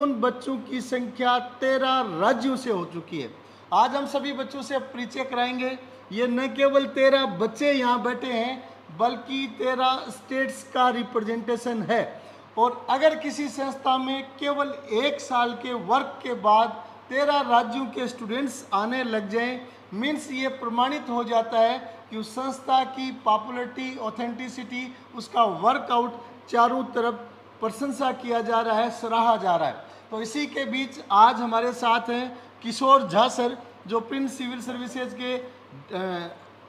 उन बच्चों की संख्या 13 राज्यों से हो चुकी है। आज हम सभी बच्चों से परिचय कराएंगे। ये न केवल 13 बच्चे यहाँ बैठे हैं, बल्कि 13 स्टेट्स का रिप्रेजेंटेशन है। और अगर किसी संस्था में केवल 1 साल के वर्क के बाद 13 राज्यों के स्टूडेंट्स आने लग जाएं, मीन्स ये प्रमाणित हो जाता है कि उस संस्था की पॉपुलरिटी, ऑथेंटिसिटी, उसका वर्कआउट चारों तरफ प्रशंसा किया जा रहा है, सराहा जा रहा है। तो इसी के बीच आज हमारे साथ हैं किशोर झा सर, जो प्रिंस सिविल सर्विसेज के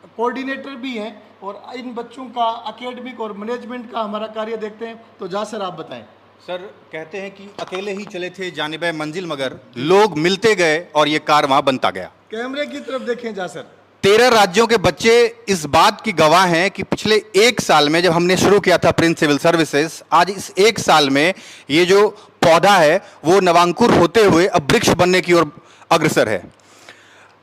कोऑर्डिनेटर भी हैं और इन बच्चों का एकेडमिक और मैनेजमेंट का हमारा कार्य देखते हैं। तो झा सर आप बताएं। सर, कहते हैं कि अकेले ही चले थे जानिबे मंजिल, मगर लोग मिलते गए और ये कारवां बनता गया। कैमरे की तरफ देखें झा सर। 13 राज्यों के बच्चे इस बात की गवाह हैं कि पिछले 1 साल में जब हमने शुरू किया था प्रिंस सिविल सर्विसेज, आज इस 1 साल में ये जो पौधा है वो नवांकुर होते हुए अब वृक्ष बनने की ओर अग्रसर है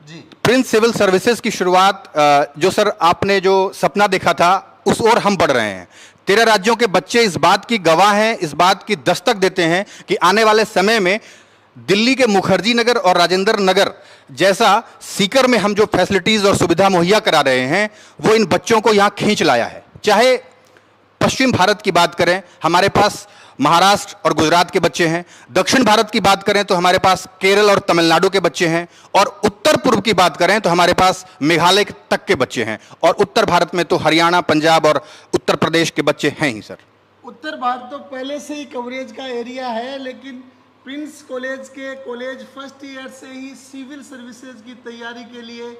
जी। प्रिंस सिविल सर्विसेज की शुरुआत जो सर आपने जो सपना देखा था उस ओर हम बढ़ रहे हैं। 13 राज्यों के बच्चे इस बात की गवाह हैं, इस बात की दस्तक देते हैं कि आने वाले समय में दिल्ली के मुखर्जी नगर और राजेंद्र नगर जैसा सीकर में हम जो फैसिलिटीज और सुविधा मुहैया करा रहे हैं वो इन बच्चों को यहाँ खींच लाया है। चाहे पश्चिम भारत की बात करें, हमारे पास महाराष्ट्र और गुजरात के बच्चे हैं। दक्षिण भारत की बात करें तो हमारे पास केरल और तमिलनाडु के बच्चे हैं। और उत्तर पूर्व की बात करें तो हमारे पास मेघालय तक के बच्चे हैं। और उत्तर भारत में तो हरियाणा, पंजाब और उत्तर प्रदेश के बच्चे हैं ही सर। उत्तर भारत तो पहले से ही कवरेज का एरिया है, लेकिन प्रिंस कॉलेज के कॉलेज फर्स्ट ईयर से ही सिविल सर्विसेज की तैयारी के लिए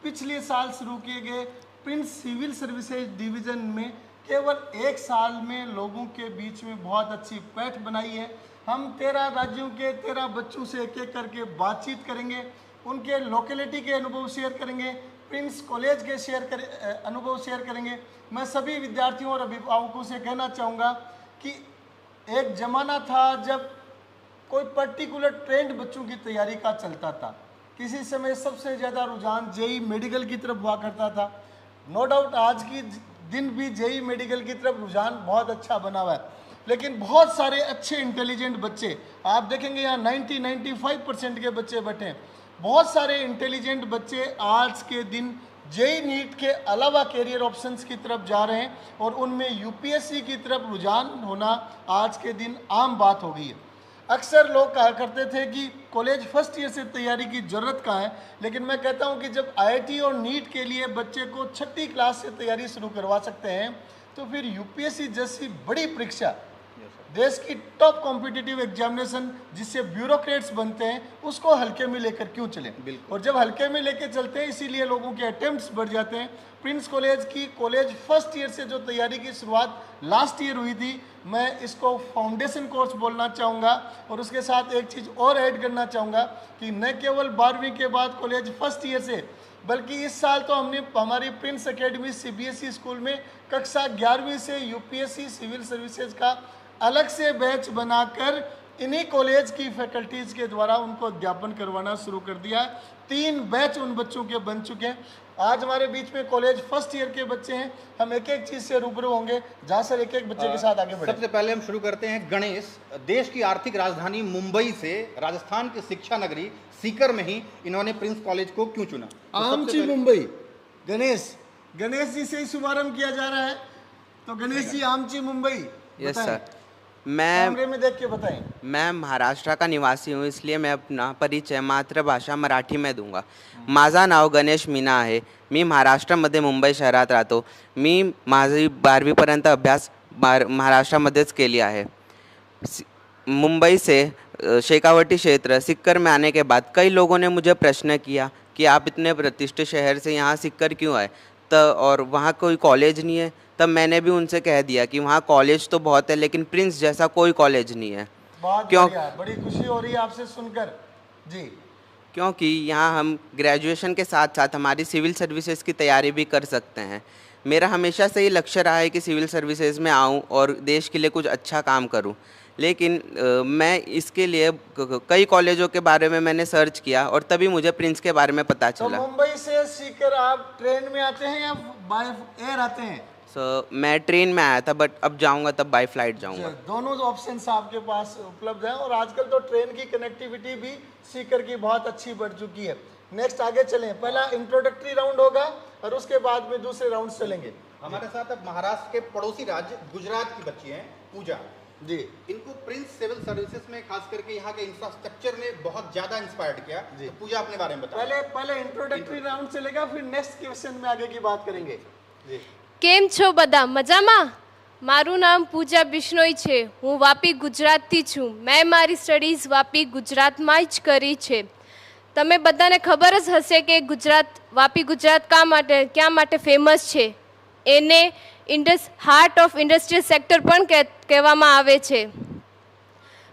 पिछले साल शुरू किए गए प्रिंस सिविल सर्विसेज डिवीज़न में केवल 1 साल में लोगों के बीच में बहुत अच्छी पैठ बनाई है। हम 13 राज्यों के 13 बच्चों से एक एक करके बातचीत करेंगे, उनके लोकेलिटी के अनुभव शेयर करेंगे, प्रिंस कॉलेज के अनुभव शेयर करेंगे। मैं सभी विद्यार्थियों और अभिभावकों से कहना चाहूँगा कि एक ज़माना था जब कोई पर्टिकुलर ट्रेंड बच्चों की तैयारी का चलता था। किसी समय सबसे ज़्यादा रुझान जेई मेडिकल की तरफ हुआ करता था। नो डाउट आज की दिन भी जेई मेडिकल की तरफ रुझान बहुत अच्छा बना हुआ है, लेकिन बहुत सारे अच्छे इंटेलिजेंट बच्चे आप देखेंगे यहाँ 90-95% के बच्चे बैठे हैं। बहुत सारे इंटेलिजेंट बच्चे आज के दिन जेई नीट के अलावा कैरियर ऑप्शंस की तरफ जा रहे हैं और उनमें यूपीएससी की तरफ रुझान होना आज के दिन आम बात हो गई है। अक्सर लोग कहा करते थे कि कॉलेज फर्स्ट ईयर से तैयारी की ज़रूरत कहाँ है, लेकिन मैं कहता हूँ कि जब आईआईटी और नीट के लिए बच्चे को 6ठी क्लास से तैयारी शुरू करवा सकते हैं, तो फिर यूपीएससी जैसी बड़ी परीक्षा, देश की टॉप कॉम्पिटिटिव एग्जामिनेशन जिससे ब्यूरोक्रेट्स बनते हैं, उसको हल्के में लेकर क्यों चलें। और जब हल्के में लेकर चलते हैं इसीलिए लोगों के अटेम्प्ट्स बढ़ जाते हैं। प्रिंस कॉलेज की कॉलेज फर्स्ट ईयर से जो तैयारी की शुरुआत लास्ट ईयर हुई थी, मैं इसको फाउंडेशन कोर्स बोलना चाहूँगा। और उसके साथ एक चीज़ और ऐड करना चाहूँगा कि न केवल 12वीं के बाद कॉलेज फर्स्ट ईयर से, बल्कि इस साल तो हमने हमारी प्रिंस एकेडमी सीबीएसई स्कूल में कक्षा 11वीं से यूपीएससी सिविल सर्विसेज का अलग से बैच बनाकर इन्हीं कॉलेज की फैकल्टीज़ के द्वारा उनको अध्यापन करवाना शुरू कर दिया। 3 बैच उन बच्चों के बन चुके हैं। आज हमारे बीच में कॉलेज फर्स्ट ईयर के बच्चे हैं। हम एक एक चीज़ से रूबरू होंगे। जहाँ सर एक एक बच्चे के साथ आगे बढ़े। सबसे पहले हम शुरू करते हैं गणेश। देश की आर्थिक राजधानी मुंबई से राजस्थान की शिक्षा नगरी सीकर में ही इन्होंने प्रिंस कॉलेज को क्यों चुना? आमची मुंबई। गणेश जी से ही शुभारंभ किया जा रहा है। तो गणेश जी, आमची मुंबई। Yes sir. कैमरे में देख के बताएं। मैं महाराष्ट्र का निवासी हूँ, इसलिए मैं अपना परिचय मातृभाषा मराठी में दूंगा। माझा नाव गणेश मीना आहे। मी महाराष्ट्रामध्ये मुंबई शहरात राहतो। मी माझी 12वीपर्यंत अभ्यास महाराष्ट्रामध्येच केली आहे। मुंबई से शेखावटी क्षेत्र सिक्कर में आने के बाद कई लोगों ने मुझे प्रश्न किया कि आप इतने प्रतिष्ठित शहर से यहाँ सिक्कर क्यों आए, तो और वहाँ कोई कॉलेज नहीं है। तब मैंने भी उनसे कह दिया कि वहाँ कॉलेज तो बहुत है, लेकिन प्रिंस जैसा कोई कॉलेज नहीं है। क्यों? बड़ी खुशी हो रही है आपसे सुनकर जी। क्योंकि यहाँ हम ग्रेजुएशन के साथ साथ हमारी सिविल सर्विसेज की तैयारी भी कर सकते हैं। मेरा हमेशा से ये लक्ष्य रहा है कि सिविल सर्विसेज में आऊँ और देश के लिए कुछ अच्छा काम करूँ, लेकिन मैं इसके लिए कई कॉलेजों के बारे में मैंने सर्च किया और तभी मुझे प्रिंस के बारे में पता चला। तो मुंबई से सीकर आप ट्रेन में आते हैं या बाय एयर आते हैं? सो मैं ट्रेन में आया था, बट अब जाऊंगा तब बाय फ्लाइट जाऊंगा। दोनों ऑप्शंस आपके पास उपलब्ध हैं और आजकल तो ट्रेन की कनेक्टिविटी भी सीकर की बहुत अच्छी बढ़ चुकी है। नेक्स्ट आगे चलें, पहला इंट्रोडक्टरी राउंड होगा और उसके बाद में दूसरे राउंड चलेंगे। हमारे साथ अब महाराष्ट्र के पड़ोसी राज्य गुजरात की बच्ची हैं पूजा जी। इनको प्रिंस सिविल सर्विसेज में खास करके यहाँ के इंफ्रास्ट्रक्चर ने बहुत ज्यादा इंस्पायर्ड किया। तो पूजा अपने बारे में बताओ। पहले इंट्रोडक्टरी राउंड चलेगा, फिर नेक्स्ट क्वेश्चन में आगे की बात करेंगे जी। કેમ છો બધા મજામાં? મારું નામ પૂજા બિશ્નોઈ છે. હું વાપી ગુજરાતથી છું. મેં મારી સ્ટડીઝ વાપી ગુજરાતમાં જ કરી છે. તમે બધાને ખબર જ હશે કે વાપી ગુજરાત ક્યાં માટે ફેમસ છે. એને હાર્ટ ઓફ ઇન્ડસ્ટ્રીયલ સેક્ટર પણ કહેવામાં આવે છે.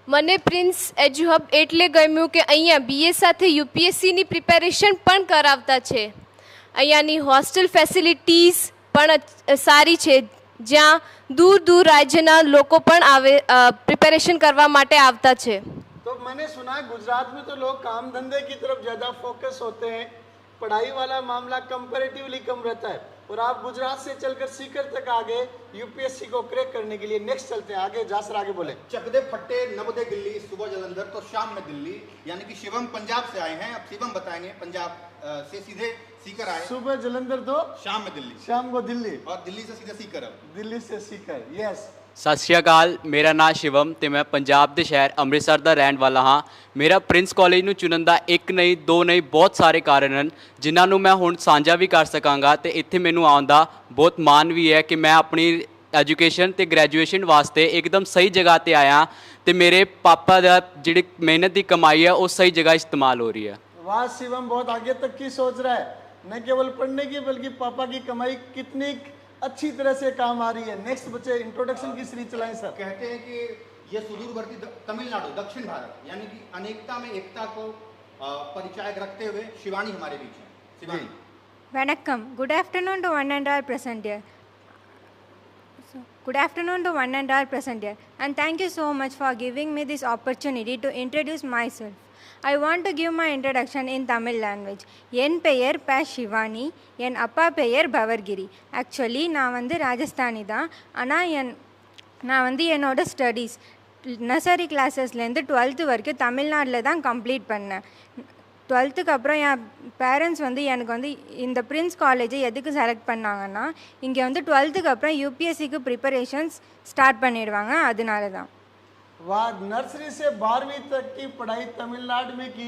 મને પ્રિન્સ એજ્યુ હબ એટલે ગમ્યું કે અહીંયા બીએ સાથે યુપીએસસીની પ્રિપેરેશન પણ કરાવતા છે. અહીંયાની હોસ્ટેલ ફેસિલિટીઝ પણ સારી છે, જ્યાં દૂર દૂર રાજ્યના લોકો પણ પ્રિપેરેશન કરવા માટે આવતા છે. तो मैंने सुना गुजरात में तो लोग काम धंधे की तरफ ज़्यादा फोकस होते हैं, पढ़ाई वाला मामला कंपैरेटिवली कम रहता है, और आप गुजरात से चलकर सीकर तक आगे यूपीएससी को क्रैक करने के लिए। नेक्स्ट चलते हैं आगे, जासर आगे बोले। चकदे फट्टे नवदे दिल्ली, सुबह जलंधर तो शाम में दिल्ली, यानी कि शिवम पंजाब से आए हैं। अब शिवम बताएंगे पंजाब से सीधे सीकर आए, सुबह जलंधर तो शाम में दिल्ली, शाम को दिल्ली, और दिल्ली से सीधे सीकर। अब दिल्ली से सीकर। यस, ਸਤਿ ਸ਼੍ਰੀ ਅਕਾਲ, ਮੇਰਾ ਨਾਮ ਸ਼ਿਵਮ ਤੇ ਮੈਂ ਪੰਜਾਬ ਦੇ ਸ਼ਹਿਰ ਅੰਮ੍ਰਿਤਸਰ ਦਾ ਰਹਿਣ ਵਾਲਾ ਹਾਂ। ਮੇਰਾ ਪ੍ਰਿੰਸ ਕਾਲਜ ਨੂੰ ਚੁਣਨ ਦਾ ਇੱਕ ਨਹੀਂ ਦੋ ਨਹੀਂ ਬਹੁਤ ਸਾਰੇ ਕਾਰਨ ਹਨ, ਜਿਨ੍ਹਾਂ ਨੂੰ ਮੈਂ ਹੁਣ ਸਾਂਝਾ ਵੀ ਕਰ ਸਕਾਂਗਾ ਤੇ ਇੱਥੇ ਮੈਨੂੰ ਆਉਣ ਦਾ ਬਹੁਤ ਮਾਣ ਵੀ ਹੈ ਕਿ ਮੈਂ ਆਪਣੀ ਐਜੂਕੇਸ਼ਨ ਤੇ ਗ੍ਰੈਜੂਏਸ਼ਨ ਵਾਸਤੇ ਇੱਕਦਮ ਸਹੀ ਜਗ੍ਹਾ ਤੇ ਆਇਆ ਤੇ ਮੇਰੇ ਪਾਪਾ ਦਾ ਜਿਹੜੀ ਮਿਹਨਤ ਦੀ ਕਮਾਈ ਹੈ ਉਹ ਸਹੀ ਜਗ੍ਹਾ ਇਸਤੇਮਾਲ ਹੋ ਰਹੀ ਹੈ। वाह शिवम, बहुत आगे तक की सोच रहा है, न केवल पढ़ने की बल्कि पापा की कमाई कितनी अच्छी तरह से काम आ रही है। नेक्स्ट बच्चे इंट्रोडक्शन की सीरीज चलाएं सर। कहते हैं कि ये सुदूरवर्ती तमिलनाडु दक्षिण भारत, यानी कि अनेकता में एकता को परिचायक रखते हुए शिवानी हमारे बीच हैं। Shivani, Vanakkam. Good afternoon to one and all present here. Good afternoon to one and all present here. And thank you so much for giving me this opportunity to introduce myself. I want to give my introduction in Tamil language. என் பெயர் ப சிவானி, என் அப்பா பெயர் பவர்கிரி. Actually நான் வந்து ராஜஸ்தானி தான், ஆனால் நான் என்னோட ஸ்டடீஸ் நர்சரி கிளாஸஸ்லேருந்து 12th வரைக்கும் தமிழ்நாட்டில் தான் கம்ப்ளீட் பண்ணேன். 12th அப்புறம் என் பேரண்ட்ஸ் வந்து எனக்கு வந்து இந்த பிரின்ஸ் காலேஜை எதுக்கு செலக்ட் பண்ணாங்கன்னா, இங்கே வந்து 12th அப்புறம் யூபிஎஸ்சிக்கு ப்ரிப்பரேஷன்ஸ் ஸ்டார்ட் பண்ணிடுவாங்க, அதனால தான்। वाह, नर्सरी से 12वीं तक की पढ़ाई तमिलनाडु में की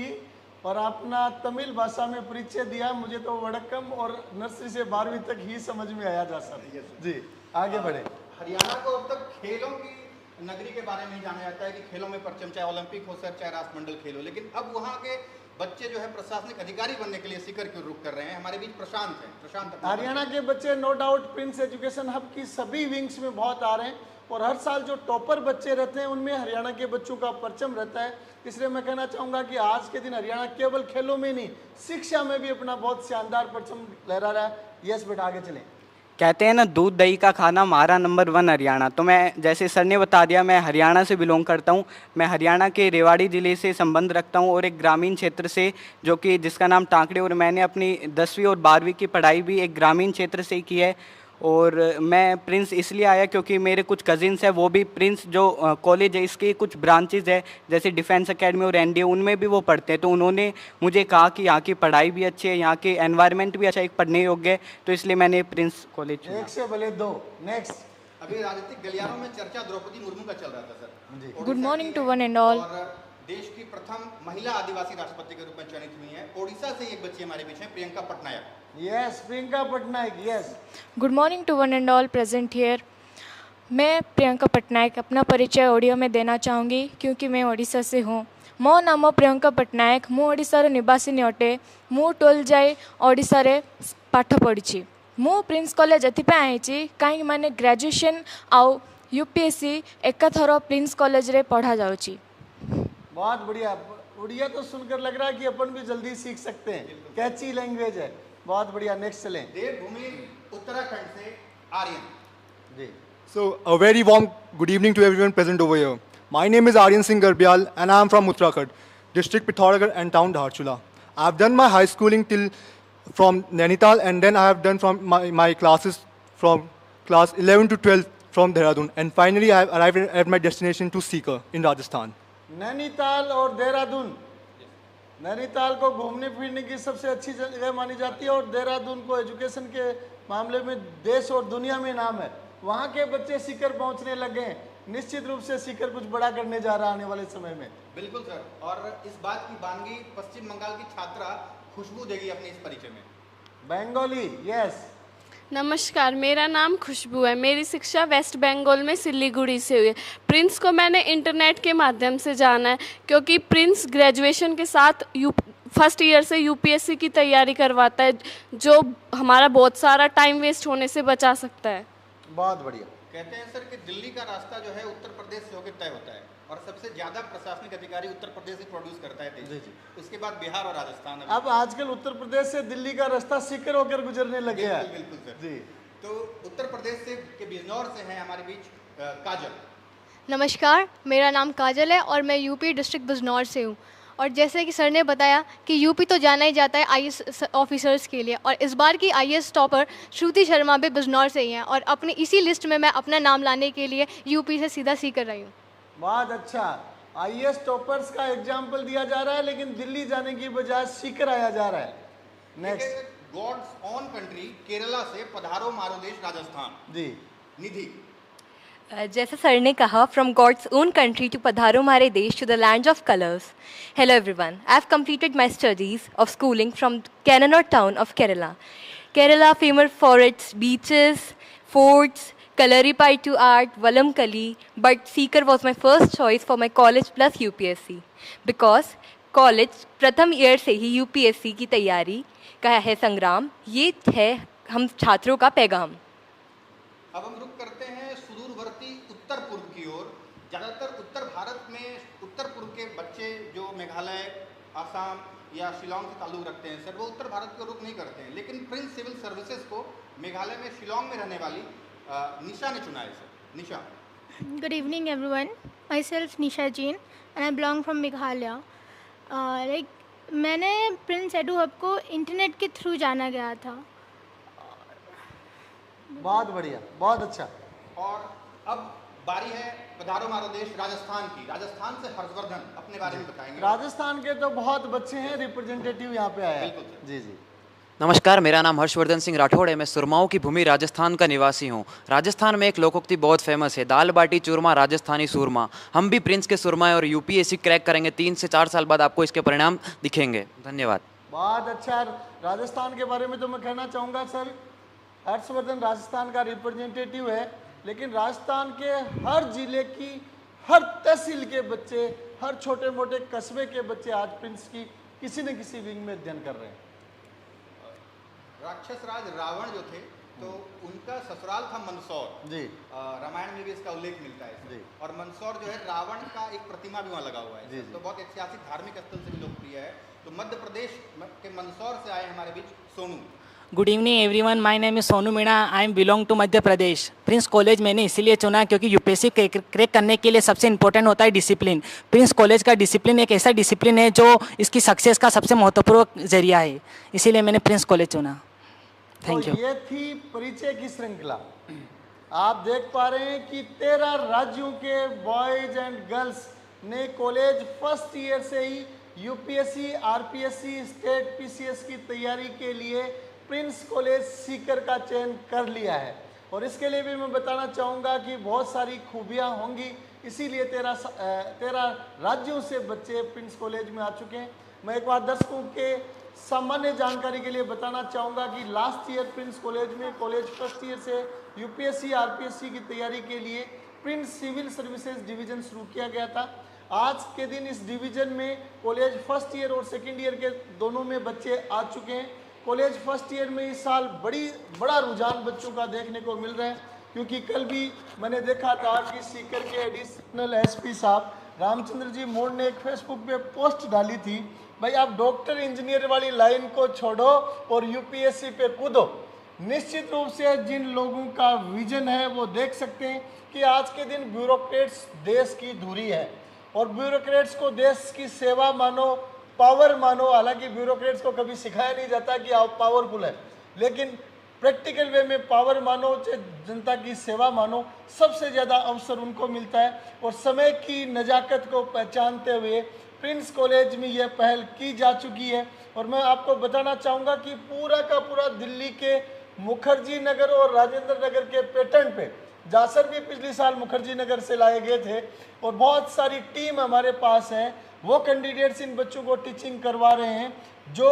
और अपना तमिल भाषा में परिचय दिया। मुझे तो वड़क्कम और नर्सरी से 12वीं तक ही समझ में आया जा सर। जी आगे बढ़े। हरियाणा को अब तक खेलों की नगरी के बारे में ही जाना जाता है कि खेलों में परचम, चाहे ओलंपिक हो सर, चाहे राष्ट्रमंडल खेल हो, लेकिन अब वहाँ के बच्चे जो है प्रशासनिक अधिकारी बनने के लिए सीकर की रुख कर रहे हैं। हमारे बीच प्रशांत हैं। प्रशांत, हरियाणा के बच्चे no doubt Prince education hub की सभी विंग्स में बहुत आ रहे हैं और हर साल जो टॉपर बच्चे रहते हैं उनमें हरियाणा के बच्चों का परचम रहता है। इसलिए मैं कहना चाहूँगा कि आज के दिन हरियाणा केवल खेलों में नहीं, शिक्षा में भी अपना बहुत शानदार परचम लहरा रहा है। यस बेटा आगे चलें। कहते हैं ना, दूध दही का खाना हमारा नंबर 1 हरियाणा। तो मैं, जैसे सर ने बता दिया, मैं हरियाणा से बिलोंग करता हूँ। मैं हरियाणा के रेवाड़ी ज़िले से संबंध रखता हूँ और एक ग्रामीण क्षेत्र से, जो कि जिसका नाम टांकड़े, और मैंने अपनी 10वीं और 12वीं की पढ़ाई भी एक ग्रामीण क्षेत्र से की है। और मैं प्रिंस इसलिए आया क्योंकि मेरे कुछ कज़िन्स हैं, वो भी प्रिंस जो कॉलेज है इसके कुछ ब्रांचेज़ है, जैसे डिफेंस एकेडमी और एनडीए, उनमें भी वो पढ़ते हैं। तो उन्होंने मुझे कहा कि यहाँ की पढ़ाई भी अच्छी है, यहाँ के एनवायरनमेंट भी अच्छा, एक पढ़ने योग्य है, तो इसलिए मैंने प्रिंस कॉलेज चुना। एक से भले दो। नेक्स्ट। अभी राजनीतिक गलियारों में चर्चा द्रौपदी मुर्मू का चल रहा था sir. Good morning to one and all. और देश की प्रथम महिला आदिवासी राष्ट्रपति के रूप में चयनित हुई हैं। ओडिशा से एक बच्ची हमारे बीच हैं, Priyanka Patnaik. Yes Priyanka Patnaik. Yes good morning to one and all present here. मैं प्रियंका पटनायक अपना परिचय ओडियो में देना चाहूँगी क्योंकि मैं ओडिशा से हूँ। मो नाम प्रियंका पटनायक। मु ओडिशार निवासिनी अटे। मु 12 जाए ओडिशा रे पाठ पढ़ी। मु प्रिंस कॉलेज एथिपाई आईची कहीं माने ग्रेजुएशन आउ यूपीएससी एकाथर प्रिंस कॉलेज रे पढ़ा जाउची। बहुत बढ़िया। उड़िया तो सुनकर लग रहा है कि अपन भी जल्दी सीख सकते हैं, कैची लैंग्वेज है। बहुत बढ़िया। नेक्स्ट चलें। देवभूमि उत्तराखंड से आर्यन जी। So, a very warm good evening to everyone present over here. My name is Aryan Singh Garbyal and I am from Uttarakhand, district Pithoragarh and town Dharchula. I have done my high schooling till from Nainital, and then I have done from my classes from class 11 to 12 from Dehradun, and finally I have arrived at my destination to Sikar in Rajasthan. Nainital और देहरादून, नैनीताल को घूमने फिरने की सबसे अच्छी जगह मानी जाती है और देहरादून को एजुकेशन के मामले में देश और दुनिया में नाम है। वहाँ के बच्चे सीकर पहुँचने लगे हैं। निश्चित रूप से सीकर कुछ बड़ा करने जा रहा है आने वाले समय में। बिल्कुल सर, और इस बात की बानगी पश्चिम बंगाल की छात्रा खुशबू देगी अपने इस परिचय में। बंगाली, यस। नमस्कार, मेरा नाम खुशबू है। मेरी शिक्षा वेस्ट बंगाल में सिलीगुड़ी से हुई है। प्रिंस को मैंने इंटरनेट के माध्यम से जाना है, क्योंकि प्रिंस ग्रेजुएशन के साथ फर्स्ट ईयर से यूपीएससी की तैयारी करवाता है, जो हमारा बहुत सारा टाइम वेस्ट होने से बचा सकता है। बहुत बढ़िया। कहते हैं सर कि दिल्ली का रास्ता जो है उत्तर प्रदेश से होकर तय होता है और सबसे ज्यादा प्रशासनिक अधिकारी उत्तर प्रदेश से प्रोड्यूस करता है देश। उसके बाद बिहार और राजस्थान। अब आजकल उत्तर प्रदेश से दिल्ली का रास्ता सीकर होकर गुजरने लगे हैं। बिल्कुल सर जी। तो उत्तर प्रदेश से के बिजनौर से हैं हमारे बीच काजल। नमस्कार, मेरा नाम काजल है और मैं यूपी डिस्ट्रिक्ट बिजनौर से हूँ। और जैसे कि सर ने बताया कि यूपी तो जाना ही जाता है आईएएस ऑफिसर्स के लिए, और इस बार की आईएएस टॉपर श्रुति शर्मा भी बिजनौर से ही हैं, और अपनी इसी लिस्ट में मैं अपना नाम लाने के लिए यूपी से सीधा सीकर रही हूँ। बहुत अच्छा। आईएएस टॉपर्स का एग्जाम्पल दिया जा रहा है, लेकिन दिल्ली जाने की बजाय सीकर आया जा रहा है। Next, God's own country Kerala से पधारो मारो देश राजस्थान। जी। निधि। जैसे सर ने कहा, from God's own country to पधारो हमारे देश to the land of colours. Hello everyone, I have completed my studies of schooling from Cannanore town of Kerala. Kerala famous for its beaches, forts, Kalaripayattu art, Valamkali, but Sikar was my first choice for my college plus UPSC because college प्रथम year से ही UPSC की तैयारी का है संग्राम। ये है हम छात्रों का पैगाम। अब हम रुक करते हैं सुदूरवर्ती उत्तर पूर्व की ओर। ज़्यादातर उत्तर भारत में उत्तर पूर्व के बच्चे जो मेघालय, आसाम या शिलोंग से ताल्लुक़ रखते हैं सर, वो उत्तर भारत को रुक नहीं करते हैं, लेकिन प्रिंस सिविल सर्विसेज को मेघालय में शिलोंग में रहने वाली निशा ने चुना है sir. Nisha. Good evening everyone. Myself Nisha Jain and I belong from Meghalaya. मैंने प्रिंस एडू हब को इंटरनेट के थ्रू जाना गया था। बहुत बढ़िया, बहुत अच्छा। और अब बारी है पधारो मारो देश राजस्थान की। राजस्थान से हर्षवर्धन अपने बारे में बताएंगे। राजस्थान के तो बहुत बच्चे हैं, रिप्रेजेंटेटिव यहाँ पे आया है। जी जी। नमस्कार, मेरा नाम हर्षवर्धन सिंह राठौड़ है। मैं सुरमाओं की भूमि राजस्थान का निवासी हूँ। राजस्थान में एक लोकोक्ति बहुत फेमस है, दाल बाटी चूरमा राजस्थानी सूरमा। हम भी प्रिंस के सुरमा है और यूपीएससी क्रैक करेंगे। 3 से 4 साल बाद आपको इसके परिणाम दिखेंगे। धन्यवाद। बहुत अच्छा। राजस्थान के बारे में तो मैं कहना चाहूँगा सर, हर्षवर्धन राजस्थान का रिप्रेजेंटेटिव है, लेकिन राजस्थान के हर जिले की, हर तहसील के बच्चे, हर छोटे मोटे कस्बे के बच्चे आज प्रिंस की किसी न किसी विंग में अध्ययन कर रहे हैं। राक्षस राज रावण जो थे तो उनका ससुराल था मंदसौर। जी। रामायण में भी इसका उल्लेख मिलता है जी। और मंदसौर जो है रावण का एक प्रतिमा भी वहाँ लगा हुआ है जी। तो बहुत ऐतिहासिक धार्मिक स्थल से भी लोकप्रिय है। तो मध्य प्रदेश के मंदसौर से आए हमारे बीच Sonu. Good evening everyone, my name is Sonu Meena. I am belong to Madhya Pradesh. Prince college मैंने इसीलिए चुना क्योंकि यूपीएससी क्रैक करने के लिए सबसे इंपॉर्टेंट होता है डिसिप्लिन। प्रिंस कॉलेज का डिसिप्लिन एक ऐसा डिसिप्लिन है जो इसकी सक्सेस का सबसे महत्वपूर्ण जरिया है, इसीलिए मैंने प्रिंस कॉलेज चुना। Thank you. ये थी परिचय की श्रृंखला। आप देख पा रहे हैं कि 13 राज्यों के बॉयज एंड गर्ल्स ने कॉलेज फर्स्ट ईयर से ही यूपीएससी, आरपीएससी, स्टेट पीसीएस की तैयारी के लिए प्रिंस कॉलेज सीकर का चयन कर लिया है। और इसके लिए भी मैं बताना चाहूँगा कि बहुत सारी खूबियाँ होंगी, इसीलिए 13 राज्यों से बच्चे प्रिंस कॉलेज में आ चुके हैं। मैं एक बार दर्शकों के सामान्य जानकारी के लिए बताना चाहूँगा कि लास्ट ईयर प्रिंस कॉलेज में कॉलेज फर्स्ट ईयर से यूपीएससी, आरपीएससी की तैयारी के लिए प्रिंस सिविल सर्विसेज डिवीज़न शुरू किया गया था। आज के दिन इस डिवीज़न में कॉलेज फर्स्ट ईयर और सेकेंड ईयर के दोनों में बच्चे आ चुके हैं। कॉलेज फर्स्ट ईयर में इस साल बड़ा रुझान बच्चों का देखने को मिल रहा है, क्योंकि कल भी मैंने देखा था कि सीकर के एडिशनल एसपी साहब रामचंद्र जी मोड़ ने एक फेसबुक पे पोस्ट डाली थी, भाई आप डॉक्टर इंजीनियर वाली लाइन को छोड़ो और यूपीएससी पे कूदो। निश्चित रूप से जिन लोगों का विजन है वो देख सकते हैं कि आज के दिन ब्यूरोक्रेट्स देश की धुरी है और ब्यूरोक्रेट्स को देश की सेवा मानो, पावर मानो। हालांकि ब्यूरोक्रेट्स को कभी सिखाया नहीं जाता कि आप पावरफुल है, लेकिन प्रैक्टिकल वे में पावर मानो चाहे जनता की सेवा मानो, सबसे ज़्यादा अवसर उनको मिलता है। और समय की नज़ाकत को पहचानते हुए प्रिंस कॉलेज में यह पहल की जा चुकी है। और मैं आपको बताना चाहूँगा कि पूरा का पूरा दिल्ली के मुखर्जी नगर और राजेंद्र नगर के पैटर्न पे, जासर भी पिछले साल मुखर्जी नगर से लाए गए थे और बहुत सारी टीम हमारे पास हैं, वो कैंडिडेट्स इन बच्चों को टीचिंग करवा रहे हैं जो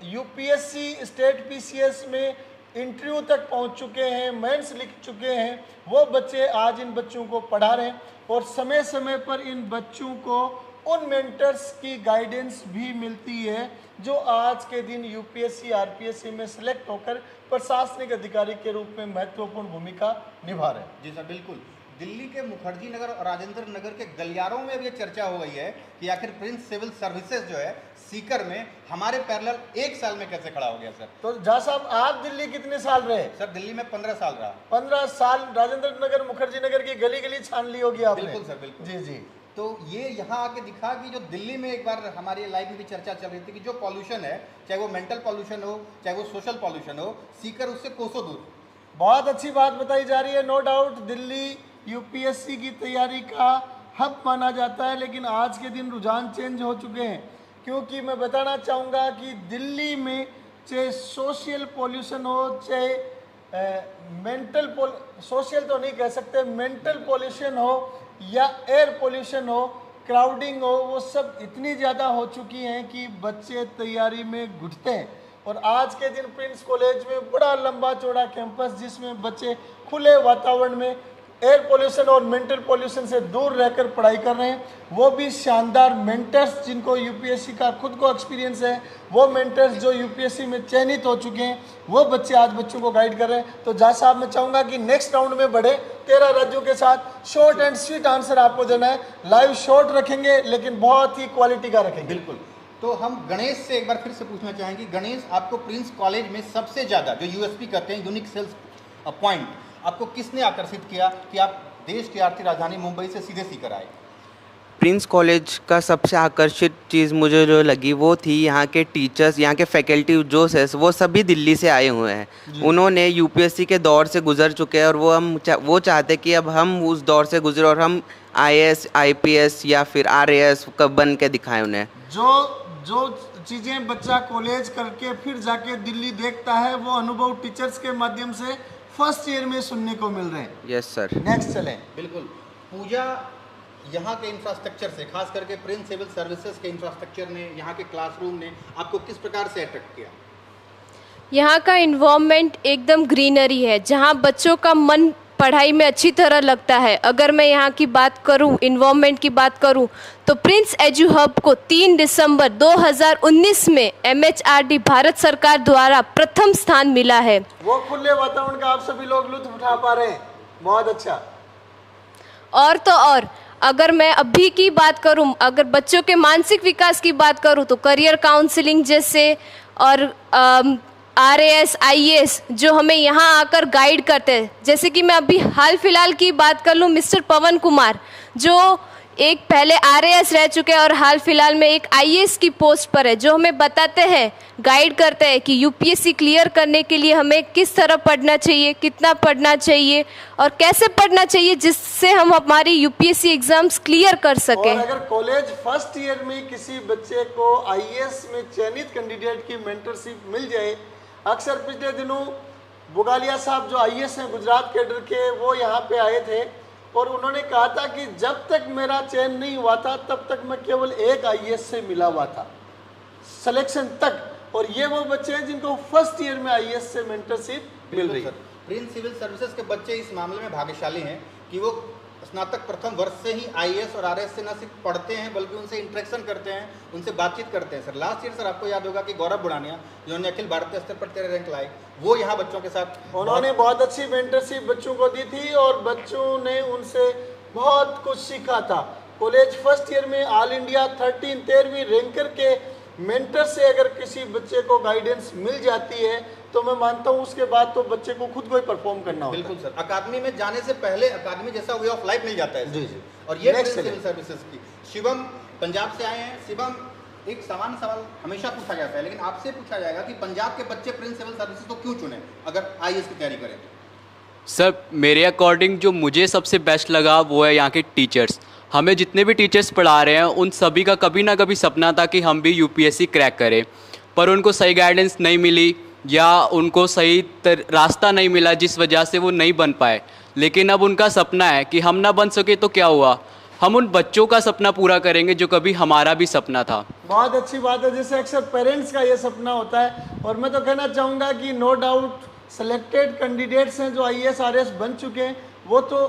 यूपीएससी स्टेट पीसीएस में इंटरव्यू तक पहुंच चुके हैं, मेंस लिख चुके हैं, वो बच्चे आज इन बच्चों को पढ़ा रहे हैं। और समय समय पर इन बच्चों को उन मेंटर्स की गाइडेंस भी मिलती है जो आज के दिन यूपीएससी आरपीएससी में सिलेक्ट होकर प्रशासनिक अधिकारी के रूप में महत्वपूर्ण भूमिका निभा रहे हैं। जी सर, बिल्कुल। दिल्ली के मुखर्जी नगर और राजेंद्र नगर के गलियारों में अब ये चर्चा हो गई है कि आखिर प्रिंस सिविल सर्विसेज जो है सीकर में हमारे पैरेलल 1 साल में कैसे खड़ा हो गया सर। तो झा साहब, आप दिल्ली कितने साल रहे? सर दिल्ली में 15 साल रहा। 15 साल राजेंद्र नगर मुखर्जी नगर की गली गली छान ली होगी आपने। बिल्कुल सर, बिल्कुल। जी जी। तो ये यहाँ आके दिखा कि जो दिल्ली में एक बार हमारी लाइव में भी चर्चा चल रही थी कि जो पॉल्यूशन है, चाहे वो मेंटल पॉल्यूशन हो चाहे वो सोशल पॉल्यूशन हो, सीकर उससे कोसों दूर। बहुत अच्छी बात बताई जा रही है। नो डाउट दिल्ली यूपीएससी की तैयारी का हब माना जाता है, लेकिन आज के दिन रुझान चेंज हो चुके हैं। क्योंकि मैं बताना चाहूँगा कि दिल्ली में चाहे सोशल पॉल्यूशन हो चाहे सोशल तो नहीं कह सकते, मेंटल पॉल्यूशन हो या एयर पॉल्यूशन हो, क्राउडिंग हो, वो सब इतनी ज़्यादा हो चुकी हैं कि बच्चे तैयारी में घुटते हैं। और आज के दिन प्रिंस कॉलेज में बड़ा लंबा चौड़ा कैंपस जिसमें बच्चे खुले वातावरण में एयर पोल्यूशन और मेंटल पोल्यूशन से दूर रहकर पढ़ाई कर रहे हैं, वो भी शानदार मेंटर्स जिनको यूपीएससी का खुद को एक्सपीरियंस है, वो मेंटर्स जो यूपीएससी में चयनित हो चुके हैं, वो बच्चे आज बच्चों को गाइड कर रहे हैं। तो झा साहब, मैं चाहूँगा कि नेक्स्ट राउंड में बढ़े 13 राज्यों के साथ। शॉर्ट एंड स्वीट आंसर आपको देना है। लाइव शॉर्ट रखेंगे लेकिन बहुत ही क्वालिटी का रखेंगे। बिल्कुल। तो हम गणेश से एक बार फिर से पूछना चाहेंगे, गणेश आपको प्रिंस कॉलेज में सबसे ज़्यादा जो यूएसपी कहते हैं, यूनिक सेल्स पॉइंट, आपको किसने आकर्षित किया कि आप देश की आर्थिक राजधानी मुंबई से सीधे सीकर आए? प्रिंस कॉलेज का सबसे आकर्षित चीज़ मुझे जो लगी वो थी यहाँ के टीचर्स, यहाँ के फैकल्टी जो है वो सभी दिल्ली से आए हुए हैं। उन्होंने यूपीएससी के दौर से गुजर चुके हैं और वो चाहते कि अब हम उस दौर से गुजरे और हम आईएएस, आईपीएस या फिर आरएएस कब बन के दिखाएं उन्हें। जो चीज़ें बच्चा कॉलेज करके फिर जाके दिल्ली देखता है, वो अनुभव टीचर्स के माध्यम से फर्स्ट ईयर में सुनने को मिल रहे हैं। Yes sir. नेक्स्ट चलें। बिल्कुल। पूजा, यहाँ के इंफ्रास्ट्रक्चर से, खास करके प्रिंस सिविल सर्विसेज के इंफ्रास्ट्रक्चर ने, यहाँ के क्लासरूम ने आपको किस प्रकार से अट्रैक्ट किया? यहाँ का इन्वायरमेंट एकदम ग्रीनरी है, जहाँ बच्चों का मन पढ़ाई में अच्छी तरह लगता है। अगर मैं यहाँ की बात करूँ, इन्वायरमेंट की बात करूँ, तो प्रिंस एजू हब को 3 दिसंबर 2019 में MHRD भारत सरकार द्वारा प्रथम स्थान मिला है। वो खुले वातावरण का आप सभी लोग लुत्फ उठा पा रहे हैं, बहुत अच्छा। और तो और अगर मैं अभी की बात करूं, अगर बच्चों के मानसिक विकास की बात करूं, तो करियर काउंसलिंग जैसे और आरएएस, आईएएस जो हमें यहाँ आकर गाइड करते हैं, जैसे कि मैं अभी हाल फिलहाल की बात कर लूँ, मिस्टर पवन कुमार जो एक पहले आरएएस रह चुके हैं और हाल फिलहाल में एक आईएएस की पोस्ट पर है, जो हमें बताते हैं, गाइड करते हैं कि यूपीएससी क्लियर करने के लिए हमें किस तरह पढ़ना चाहिए, कितना पढ़ना चाहिए और कैसे पढ़ना चाहिए, जिससे हम हमारी यूपीएससी एग्जाम्स क्लियर कर सकें। और अगर कॉलेज फर्स्ट ईयर में किसी बच्चे को आईएएस में चयनित कैंडिडेट की मेंटरशिप मिल जाए, अक्सर पिछले दिनों बुगालिया साहब जो आईएएस हैं गुजरात कैडर के, वो यहाँ पे आए थे और उन्होंने कहा था कि जब तक मेरा चयन नहीं हुआ था तब तक मैं केवल एक आईएएस से मिला हुआ था सिलेक्शन तक, और ये वो बच्चे हैं जिनको फर्स्ट ईयर में आईएएस से मेंटरशिप मिल रही है। प्रिंस सिविल सर्विसेज के बच्चे इस मामले में भाग्यशाली हैं कि वो स्नातक प्रथम वर्ष से ही आईएएस और आरएएस से न सिर्फ पढ़ते हैं बल्कि उनसे इंटरेक्शन करते हैं, उनसे बातचीत करते हैं। सर लास्ट ईयर सर आपको याद होगा कि गौरव बुढ़ानिया जिन्होंने अखिल भारतीय स्तर पर 13 रैंक लाए, वो यहाँ बच्चों के साथ उन्होंने बहुत अच्छी मेंटरशिप बच्चों को दी थी और बच्चों ने उनसे बहुत कुछ सीखा था। कॉलेज फर्स्ट ईयर में ऑल इंडिया 13वीं रैंकर के मेंटर से अगर किसी बच्चे को गाइडेंस मिल जाती है तो मैं मानता हूँ उसके बाद तो बच्चे को खुद को ही परफॉर्म करना होता है। बिल्कुल सर, अकादमी में जाने से पहले अकादमी जैसा वे ऑफ लाइफ मिल जाता है। जी जी। और ये प्रिंस सिविल सर्विसेज की शिवम पंजाब से आए हैं। शिवम, एक सामान्य सवाल हमेशा पूछा जाता है, लेकिन आपसे पूछा जाएगा कि पंजाब के बच्चे प्रिंस सिविल सर्विसेज को क्यों चुने अगर आईएएस की तैयारी करें तो? सर मेरे अकॉर्डिंग जो मुझे सबसे बेस्ट लगा वो है यहाँ के टीचर्स। हमें जितने भी टीचर्स पढ़ा रहे हैं उन सभी का कभी ना कभी सपना था कि हम भी यूपीएससी क्रैक करें, पर उनको सही गाइडेंस नहीं मिली या उनको सही रास्ता नहीं मिला जिस वजह से वो नहीं बन पाए। लेकिन अब उनका सपना है कि हम ना बन सके तो क्या हुआ, हम उन बच्चों का सपना पूरा करेंगे जो कभी हमारा भी सपना था। बहुत अच्छी बात है, जैसे अक्सर पेरेंट्स का ये सपना होता है। और मैं तो कहना चाहूँगा कि नो डाउट सेलेक्टेड कैंडिडेट्स हैं जो आईएएस आरएएस बन चुके हैं, वो तो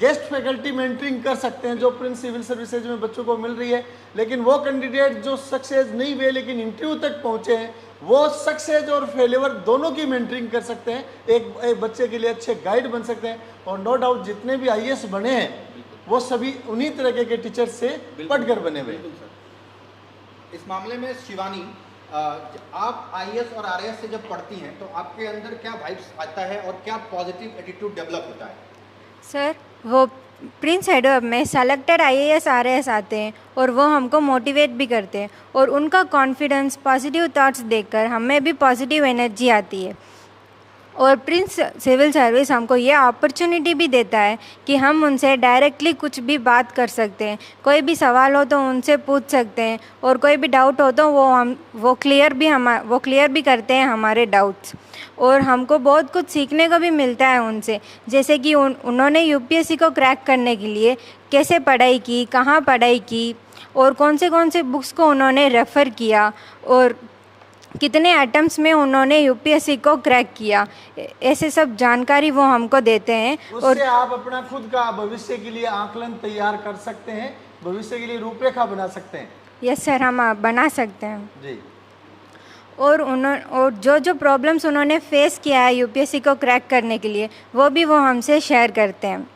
गेस्ट फैकल्टी मेंटरिंग कर सकते हैं जो प्रिंस सिविल सर्विसेज में बच्चों को मिल रही है। लेकिन वो कैंडिडेट जो सक्सेस नहीं हुए लेकिन इंटरव्यू तक पहुँचे हैं, वो सक्सेस और फेलियर दोनों की मेंटरिंग कर सकते हैं, एक बच्चे के लिए अच्छे गाइड बन सकते हैं। और नो डाउट जितने भी आईएएस बने हैं वो सभी उन्हीं तरह के टीचर से पढ़कर बने हुए। इस मामले में शिवानी, आप आईएएस और आरएएस से जब पढ़ती हैं तो आपके अंदर क्या वाइब्स आता है और क्या पॉजिटिव एटीट्यूड डेवलप होता है? सर वो प्रिंस हेडवर्ब में सेलेक्टेड आईएएस आरएएस आते हैं और वो हमको मोटिवेट भी करते हैं और उनका कॉन्फिडेंस, पॉजिटिव थॉट्स देखकर हमें भी पॉजिटिव एनर्जी आती है। और प्रिंस सिविल सर्विस हमको ये अपॉर्चुनिटी भी देता है कि हम उनसे डायरेक्टली कुछ भी बात कर सकते हैं, कोई भी सवाल हो तो उनसे पूछ सकते हैं और कोई भी डाउट हो तो वो क्लियर भी करते हैं हमारे डाउट्स। और हमको बहुत कुछ सीखने को भी मिलता है उनसे, जैसे कि उन्होंने यूपीएससी को क्रैक करने के लिए कैसे पढ़ाई की, कहाँ पढ़ाई की और कौन से बुक्स को उन्होंने रेफ़र किया और कितने अटेम्प्ट्स में उन्होंने यूपीएससी को क्रैक किया, ऐसे सब जानकारी वो हमको देते हैं। उससे आप अपना खुद का भविष्य के लिए आकलन तैयार कर सकते हैं, भविष्य के लिए रूपरेखा बना सकते हैं। यस सर, हम बना सकते हैं जी। और जो प्रॉब्लम्स उन्होंने फेस किया है यूपीएससी को क्रैक करने के लिए वो भी वो हमसे शेयर करते हैं।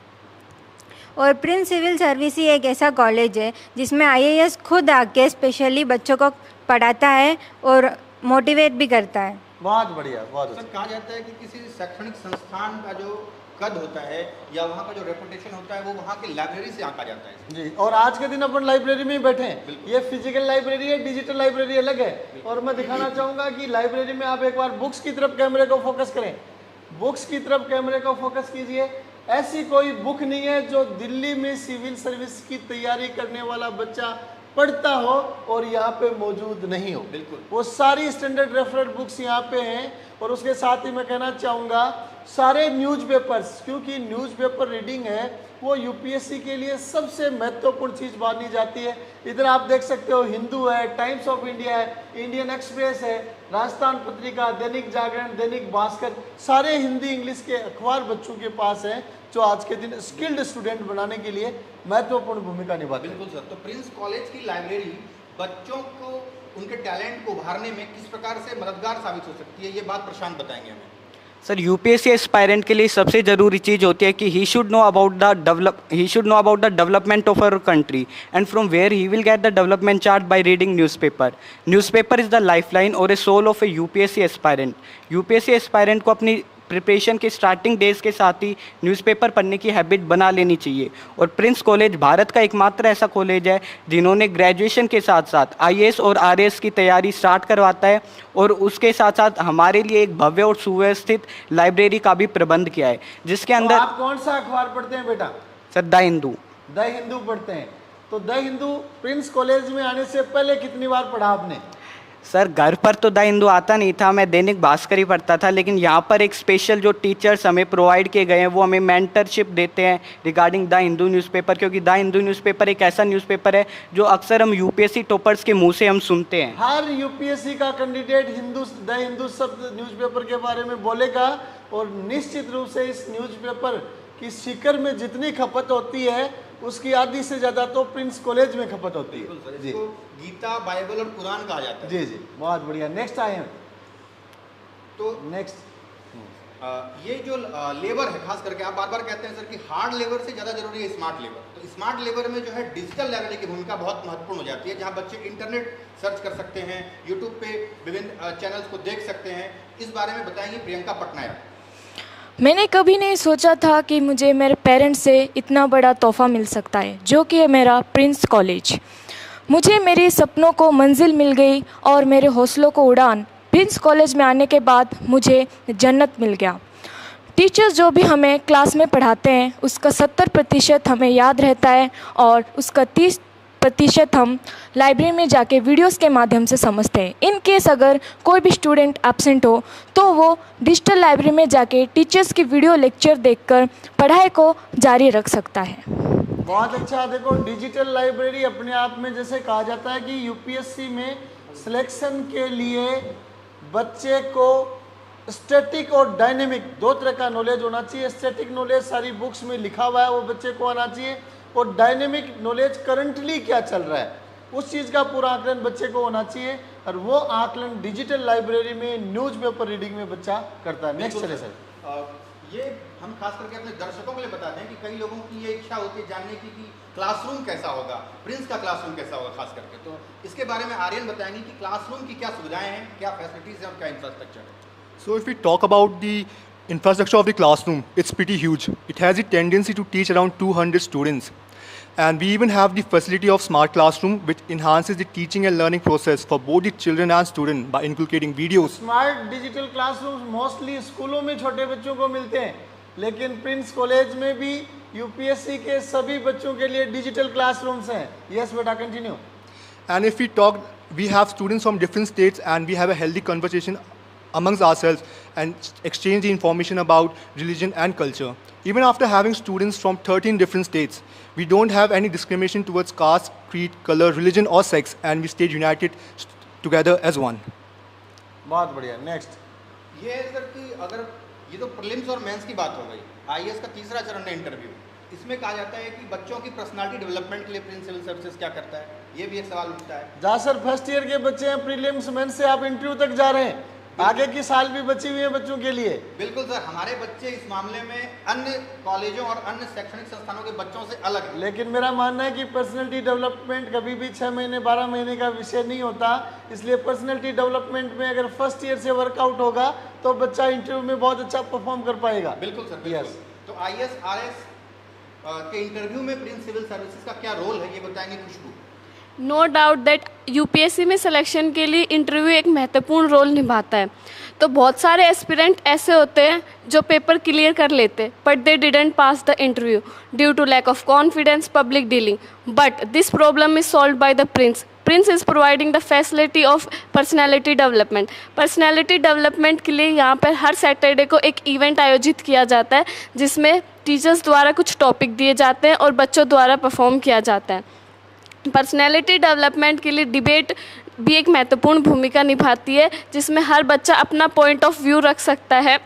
और प्रिंस सिविल सर्विस ही एक ऐसा कॉलेज है जिसमें आईएएस खुद आके स्पेशली बच्चों को पढ़ाता है और मोटिवेट भी करता है। बहुत बढ़िया, बहुत अच्छा। कहा जाता है कि किसी शैक्षणिक संस्थान का जो कद होता है या वहाँ का जो रेपुटेशन होता है वो वहाँ की लाइब्रेरी से आंका जाता है। जी, और आज के दिन अपन लाइब्रेरी में ही बैठे हैं। ये फिजिकल लाइब्रेरी है, डिजिटल लाइब्रेरी अलग है। और मैं दिखाना चाहूँगा कि लाइब्रेरी में आप एक बार बुक्स की तरफ कैमरे को फोकस करें, बुक्स की तरफ कैमरे को फोकस कीजिए। ऐसी कोई बुक नहीं है जो दिल्ली में सिविल सर्विस की तैयारी करने वाला बच्चा पढ़ता हो और यहाँ पे मौजूद नहीं हो। बिल्कुल, वो सारी स्टैंडर्ड रेफरेंस बुक्स यहाँ पे हैं। और उसके साथ ही मैं कहना चाहूँगा सारे न्यूज़पेपर्स, क्योंकि न्यूज़पेपर रीडिंग है वो यूपीएससी के लिए सबसे महत्वपूर्ण चीज़ मानी जाती है। इधर आप देख सकते हो हिंदू है, टाइम्स ऑफ इंडिया है, इंडियन एक्सप्रेस है, राजस्थान पत्रिका, दैनिक जागरण, दैनिक भास्कर, सारे हिंदी इंग्लिश के अखबार बच्चों के पास हैं जो आज के दिन स्किल्ड स्टूडेंट बनाने के लिए महत्वपूर्ण भूमिका निभाते हैं। बिल्कुल सर, तो प्रिंस कॉलेज की लाइब्रेरी बच्चों को उनके टैलेंट को उभारने में किस प्रकार से मददगार साबित हो सकती है, ये बात प्रशांत बताएंगे हमें। सर यूपीएससी एस्पायरेंट के लिए सबसे ज़रूरी चीज़ होती है कि he should know about the development of our country and from where he will get the development chart by reading newspaper is the lifeline और a soul of a UPSC aspirant को अपनी प्रिपरेशन के starting days के साथ ही newspaper पढ़ने की habit बना लेनी चाहिए। और प्रिंस कॉलेज भारत का एकमात्र ऐसा कॉलेज है जिन्होंने ग्रेजुएशन के साथ साथ आईएएस और आरएएस की तैयारी स्टार्ट करवाता है और उसके साथ साथ हमारे लिए एक भव्य और सुव्यवस्थित लाइब्रेरी का भी प्रबंध किया है जिसके अंदर। आप कौन सा अखबार पढ़ते हैं बेटा? Sir the Hindu. The Hindu पढ़ते हैं। तो द हिंदू प्रिंस कॉलेज में आने से पहले कितनी बार पढ़ा आपने? सर घर पर तो द हिंदू आता नहीं था, मैं दैनिक भास्कर ही पढ़ता था, लेकिन यहाँ पर एक स्पेशल जो टीचर्स हमें प्रोवाइड किए गए हैं वो हमें मेंटरशिप देते हैं रिगार्डिंग द हिंदू न्यूज़पेपर, क्योंकि द हिंदू न्यूज़पेपर एक ऐसा न्यूज़पेपर है जो अक्सर हम यूपीएससी टॉपर्स के मुंह से हम सुनते हैं। हर यूपीएससी का कैंडिडेट द हिंदू शब्द न्यूज़पेपर के बारे में बोलेगा और निश्चित रूप से इस न्यूज़पेपर की सीकर में जितनी खपत होती है उसकी आधी से ज़्यादा तो प्रिंस कॉलेज में खपत होती है। जी, गीता, बाइबल और कुरान कहा जाता है। जी जी, बहुत बढ़िया। नेक्स्ट आए हैं तो नेक्स्ट ये जो लेबर है, खास करके आप बार बार कहते हैं सर कि हार्ड लेबर से ज़्यादा जरूरी है स्मार्ट लेबर। तो स्मार्ट लेबर में जो है डिजिटल लाइब्रेरी की भूमिका बहुत महत्वपूर्ण हो जाती है, जहाँ बच्चे इंटरनेट सर्च कर सकते हैं, यूट्यूब पे विभिन्न चैनल्स को देख सकते हैं। इस बारे में बताएंगे प्रियंका पटनायक। मैंने कभी नहीं सोचा था कि मुझे मेरे पेरेंट्स से इतना बड़ा तोहफा मिल सकता है, जो कि है मेरा प्रिंस कॉलेज। मुझे मेरे सपनों को मंजिल मिल गई और मेरे हौसलों को उड़ान। प्रिंस कॉलेज में आने के बाद मुझे जन्नत मिल गया। टीचर्स जो भी हमें क्लास में पढ़ाते हैं उसका 70% हमें याद रहता है और उसका 30% हम लाइब्रेरी में जाके वीडियोस के माध्यम से समझते हैं। इन केस अगर कोई भी स्टूडेंट एब्सेंट हो तो वो डिजिटल लाइब्रेरी में जाके टीचर्स की वीडियो लेक्चर देखकर पढ़ाई को जारी रख सकता है। बहुत अच्छा। देखो, डिजिटल लाइब्रेरी अपने आप में जैसे कहा जाता है कि यूपीएससी में सिलेक्शन के लिए बच्चे को स्टैटिक और डायनेमिक दो तरह का नॉलेज होना चाहिए। स्टैटिक नॉलेज सारी बुक्स में लिखा हुआ है वो बच्चे को आना चाहिए, और डायनेमिक नॉलेज करंटली क्या चल रहा है उस चीज़ का पूरा आकलन बच्चे को होना चाहिए, और वो आकलन डिजिटल लाइब्रेरी में न्यूज़पेपर रीडिंग में बच्चा करता है। नेक्स्ट चले सर। ये हम खास करके अपने दर्शकों के लिए बता दें कि कई लोगों की ये इच्छा होती है जानने की कि क्लासरूम कैसा होगा, प्रिंस का क्लासरूम कैसा होगा खास करके, तो इसके बारे में आर्यन बताएंगे कि क्लासरूम की क्या सुविधाएं हैं, क्या फैसिलिटीज़ हैं और क्या इंफ्रास्ट्रक्चर है। So if we talk about the infrastructure of the classroom, it's pretty huge. It has a tendency to teach around 200 students. And we even have the facility of smart classroom, which enhances the teaching and learning process for both the children and students by inculcating videos. Smart digital classroom mostly स्कूलों में छोटे बच्चों को मिलते हैं, लेकिन Prince college में भी यूपीएससी के सभी बच्चों के लिए डिजिटल क्लासरूम्स हैं। यस बेटा, continue. And if we talk, we have students from different states and we have a healthy conversation amongst ourselves and exchange the information about religion and culture. Even after having students from 13 different states, we don't have any discrimination towards caste, creed, color, religion or sex, and we stay united together as one. बहुत बढ़िया। Next. ये है sir कि अगर ये तो prelims और mains की बात हो गई, आईएएस का तीसरा चरण है इंटरव्यू। इसमें कहा जाता है कि बच्चों की पर्सनालिटी डेवलपमेंट के लिए प्रिंस सिविल सर्विसेज क्या करता है, ये भी एक सवाल उठता है। जहाँ सर फर्स्ट ईयर के बच्चे हैं, प्रीलिम्स मेंस से आप इंटरव्यू तक जा रहे हैं, आगे की साल भी बची हुई है बच्चों के लिए। बिल्कुल सर, हमारे बच्चे इस मामले में अन्य कॉलेजों और अन्य शैक्षणिक संस्थानों के बच्चों से अलग है। लेकिन मेरा मानना है कि पर्सनैलिटी डेवलपमेंट कभी भी 6 महीने 12 महीने का विषय नहीं होता, इसलिए पर्सनैलिटी डेवलपमेंट में अगर फर्स्ट ईयर से वर्कआउट होगा तो बच्चा इंटरव्यू में बहुत अच्छा परफॉर्म कर पाएगा। बिल्कुल सर, बिल्कुल। तो आईएएस आरएस के इंटरव्यू में प्रिंस सिविल सर्विसेज का क्या रोल है, ये बताएंगे खुशबू। नो डाउट दैट यूपीएससी में सिलेक्शन के लिए इंटरव्यू एक महत्वपूर्ण रोल निभाता है। तो बहुत सारे एस्पिरेंट ऐसे होते हैं जो पेपर क्लियर कर लेते but they didn't pass the interview due to lack of confidence, public dealing, but this problem is solve by the Prince. Prince is providing the facility of personality development. Personality development के लिए यहाँ पर हर Saturday को एक event आयोजित किया जाता है जिसमें टीचर्स द्वारा कुछ टॉपिक दिए जाते हैं और बच्चों द्वारा परफॉर्म किया जाता है। पर्सनैलिटी डेवलपमेंट के लिए डिबेट भी एक महत्वपूर्ण भूमिका निभाती है जिसमें हर बच्चा अपना पॉइंट ऑफ व्यू रख सकता है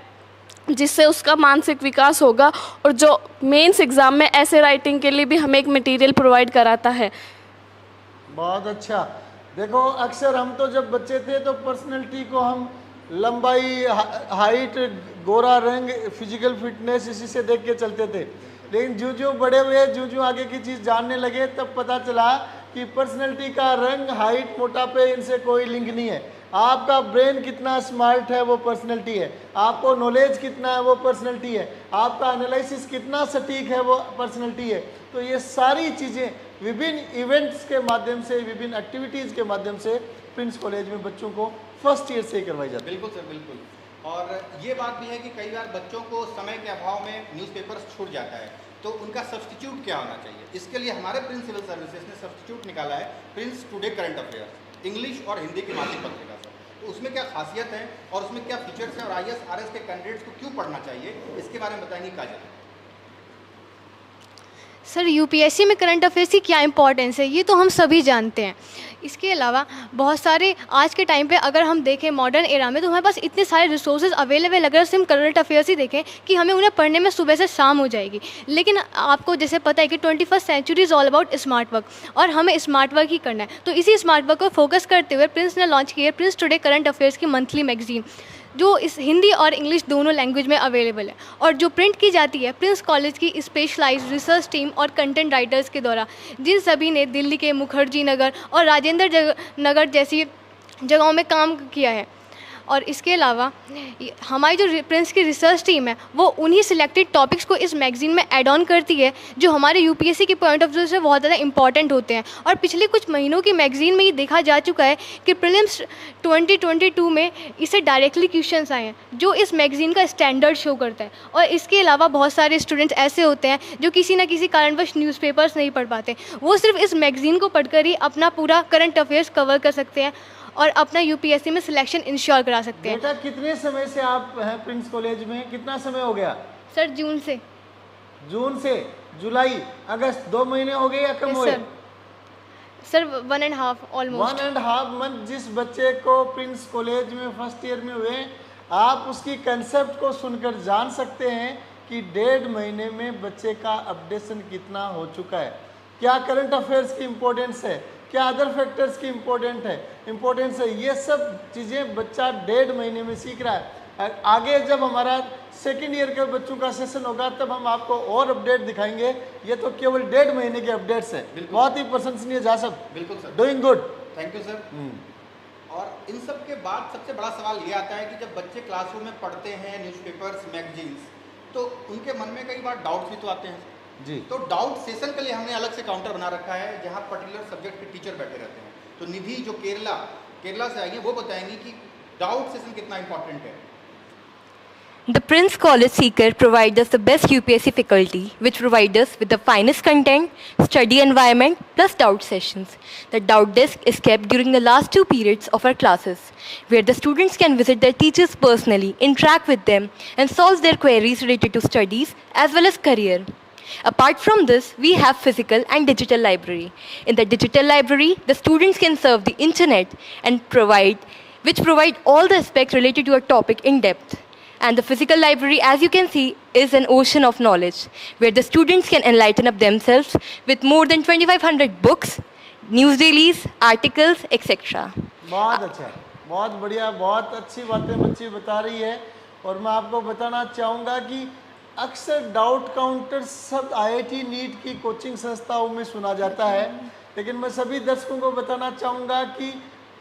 जिससे उसका मानसिक विकास होगा, और जो मेंस एग्ज़ाम में ऐसे राइटिंग के लिए भी हमें एक मटेरियल प्रोवाइड कराता है। बहुत अच्छा। देखो, अक्सर हम तो जब बच्चे थे तो पर्सनैलिटी को हम लंबाई, हाइट, गोरा रंग, फिजिकल फिटनेस इसी से देख के चलते थे, लेकिन जो बड़े हुए, जो आगे की चीज़ जानने लगे तब पता चला कि पर्सनैलिटी का रंग, हाइट, मोटापे इनसे कोई लिंक नहीं है। आपका ब्रेन कितना स्मार्ट है वो पर्सनैलिटी है, आपको नॉलेज कितना है वो पर्सनैलिटी है, आपका एनालिसिस कितना सटीक है वो पर्सनैलिटी है। तो ये सारी चीज़ें विभिन्न इवेंट्स के माध्यम से, विभिन्न एक्टिविटीज़ के माध्यम से प्रिंस कॉलेज में बच्चों को फर्स्ट ईयर से ही करवाई जाती है। बिल्कुल सर, बिल्कुल। और ये बात भी है कि कई बार बच्चों को समय के अभाव में न्यूज़पेपर्स छूट जाता है, तो उनका सब्स्टिट्यूट क्या होना चाहिए। इसके लिए हमारे प्रिंस सिविल सर्विसेज ने सब्स्टिट्यूट निकाला है, Prince today current affairs, English और हिंदी की मासिक पत्रिका सर। तो उसमें क्या खासियत है और उसमें क्या फीचर्स हैं और आईएएस आरएस के कैंडिडेट्स को क्यों पढ़ना चाहिए, इसके बारे में बताएंगे काजल। सर, यूपीएससी में करंट अफेयर्स की क्या इंपॉर्टेंस है ये तो हम सभी जानते हैं। इसके अलावा बहुत सारे आज के टाइम पे अगर हम देखें मॉडर्न एरा में तो हमारे पास इतने सारे रिसोर्सेज अवेलेबल, अगर हम करंट अफेयर्स ही देखें कि हमें उन्हें पढ़ने में सुबह से शाम हो जाएगी। लेकिन आपको जैसे पता है कि 21st century is all about smart work और हमें स्मार्ट वर्क ही करना है। तो इसी स्मार्ट वर्क को फोकस करते हुए प्रिंस ने लॉन्च किया प्रिंस टुडे करंट अफेयर्स की मंथली मैगजीन, जो इस हिंदी और इंग्लिश दोनों लैंग्वेज में अवेलेबल है और जो प्रिंट की जाती है प्रिंस कॉलेज की स्पेशलाइज्ड रिसर्च टीम और कंटेंट राइटर्स के द्वारा, जिन सभी ने दिल्ली के मुखर्जी नगर और राजेंद्र नगर जैसी जगहों में काम किया है। और इसके अलावा हमारी जो प्रिंस की रिसर्च टीम है वो उन्हीं सिलेक्टेड टॉपिक्स को इस मैगज़ीन में ऐड ऑन करती है जो हमारे यूपीएससी के पॉइंट ऑफ व्यू से बहुत ज़्यादा इंपॉर्टेंट होते हैं। और पिछले कुछ महीनों की मैगज़ीन में ये देखा जा चुका है कि प्रीलिम्स 2022 में इससे डायरेक्टली क्वेश्चंस आए हैं जो इस मैगज़ीन का स्टैंडर्ड शो करता है। और इसके अलावा बहुत सारे स्टूडेंट्स ऐसे होते हैं जो किसी न किसी कारणवश न्यूज़पेपर्स नहीं पढ़ पाते, वो सिर्फ इस मैगज़ीन को पढ़कर ही अपना पूरा करंट अफेयर्स कवर कर सकते हैं और अपना यूपीएससी में सिलेक्शन इंश्योर करा सकते हैं। बेटा कितने समय से आप हैं प्रिंस कॉलेज में, कितना समय हो गया? सर जून से जुलाई अगस्त 2 महीने हो गए या कम हुए? Sir 1.5 almost 1.5 month. जिस बच्चे को प्रिंस कॉलेज में फर्स्ट ईयर में हुए, आप उसकी कंसेप्ट को सुनकर जान सकते हैं कि 1.5 महीने में बच्चे का अपडेशन कितना हो चुका है, क्या करंट अफेयर्स की इम्पोर्टेंस है, क्या अदर फैक्टर्स की इम्पोर्टेंस है। ये सब चीज़ें बच्चा 1.5 महीने में सीख रहा है। आगे जब हमारा सेकेंड ईयर के बच्चों का सेशन होगा तब हम आपको और अपडेट दिखाएंगे। ये तो केवल 1.5 महीने के अपडेट्स है। बहुत ही प्रशंसनीय जा सब। बिल्कुल sir, doing good, thank you sir. और इन सब के बाद सबसे बड़ा सवाल ये आता है कि जब बच्चे क्लासरूम में पढ़ते हैं न्यूज़पेपर्स, मैगजीन्स, तो उनके मन में कई बार डाउट्स भी तो आते हैं जी। तो डाउट सेशन के लिए हमने अलग से काउंटर बना रखा है जहाँ पर्टिकुलर सब्जेक्ट के टीचर बैठे रहते हैं। तो निधि जो केरला से आएंगे वो बताएंगी कि डाउट सेशन कितना इंपॉर्टेंट है। The Prince College Seeker provides us the best UPSC faculty, which provide us with the finest content, study environment, plus doubt sessions. The doubt desk is kept during the last 2 periods of our classes, where the students can visit their teachers personally, interact with them, and solve their queries related to studies as well as career. Apart from this, we have physical and digital library. In the digital library, the students can surf the internet and provide all the aspects related to a topic in depth. And the physical library, as you can see, is an ocean of knowledge, where the students can enlighten up themselves with more than 2500 books, news dailies, articles, etc. बहुत अच्छा, बहुत बढ़िया, बहुत अच्छी बातें बच्ची बता रही है। और मैं आपको बताना चाहूँगा कि अक्सर डाउट काउंटर सब IIT नीट की कोचिंग संस्थाओं में सुना जाता है, लेकिन मैं सभी दर्शकों को बताना चाहूँगा कि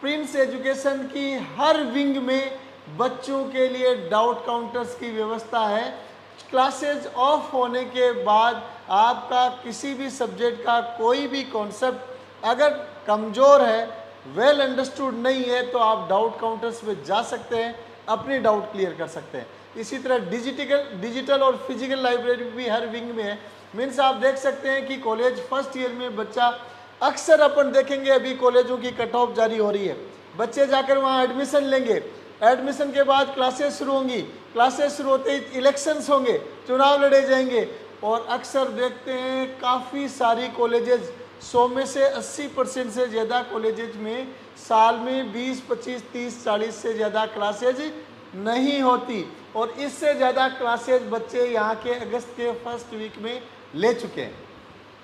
प्रिंस एजुकेशन की हर विंग में बच्चों के लिए डाउट काउंटर्स की व्यवस्था है। क्लासेज ऑफ होने के बाद आपका किसी भी सब्जेक्ट का कोई भी कॉन्सेप्ट अगर कमज़ोर है, वेल अंडरस्टूड नहीं है, तो आप डाउट काउंटर्स पे जा सकते हैं, अपनी डाउट क्लियर कर सकते हैं। इसी तरह डिजिटल और फिजिकल लाइब्रेरी भी हर विंग में है। मीन्स आप देख सकते हैं कि कॉलेज फर्स्ट ईयर में बच्चा, अक्सर अपन देखेंगे अभी कॉलेजों की कट ऑफ जारी हो रही है, बच्चे जाकर वहाँ एडमिशन लेंगे, एडमिशन के बाद क्लासेस शुरू होंगी, क्लासेस शुरू होते ही इलेक्शंस होंगे, चुनाव लड़े जाएंगे। और अक्सर देखते हैं काफ़ी सारी कॉलेजेस, 100 में से 80% से ज़्यादा कॉलेजेस में साल में 20, 25, 30, 40 से ज़्यादा क्लासेज नहीं होती। और इससे ज़्यादा क्लासेज बच्चे यहाँ के अगस्त के फर्स्ट वीक में ले चुके हैं।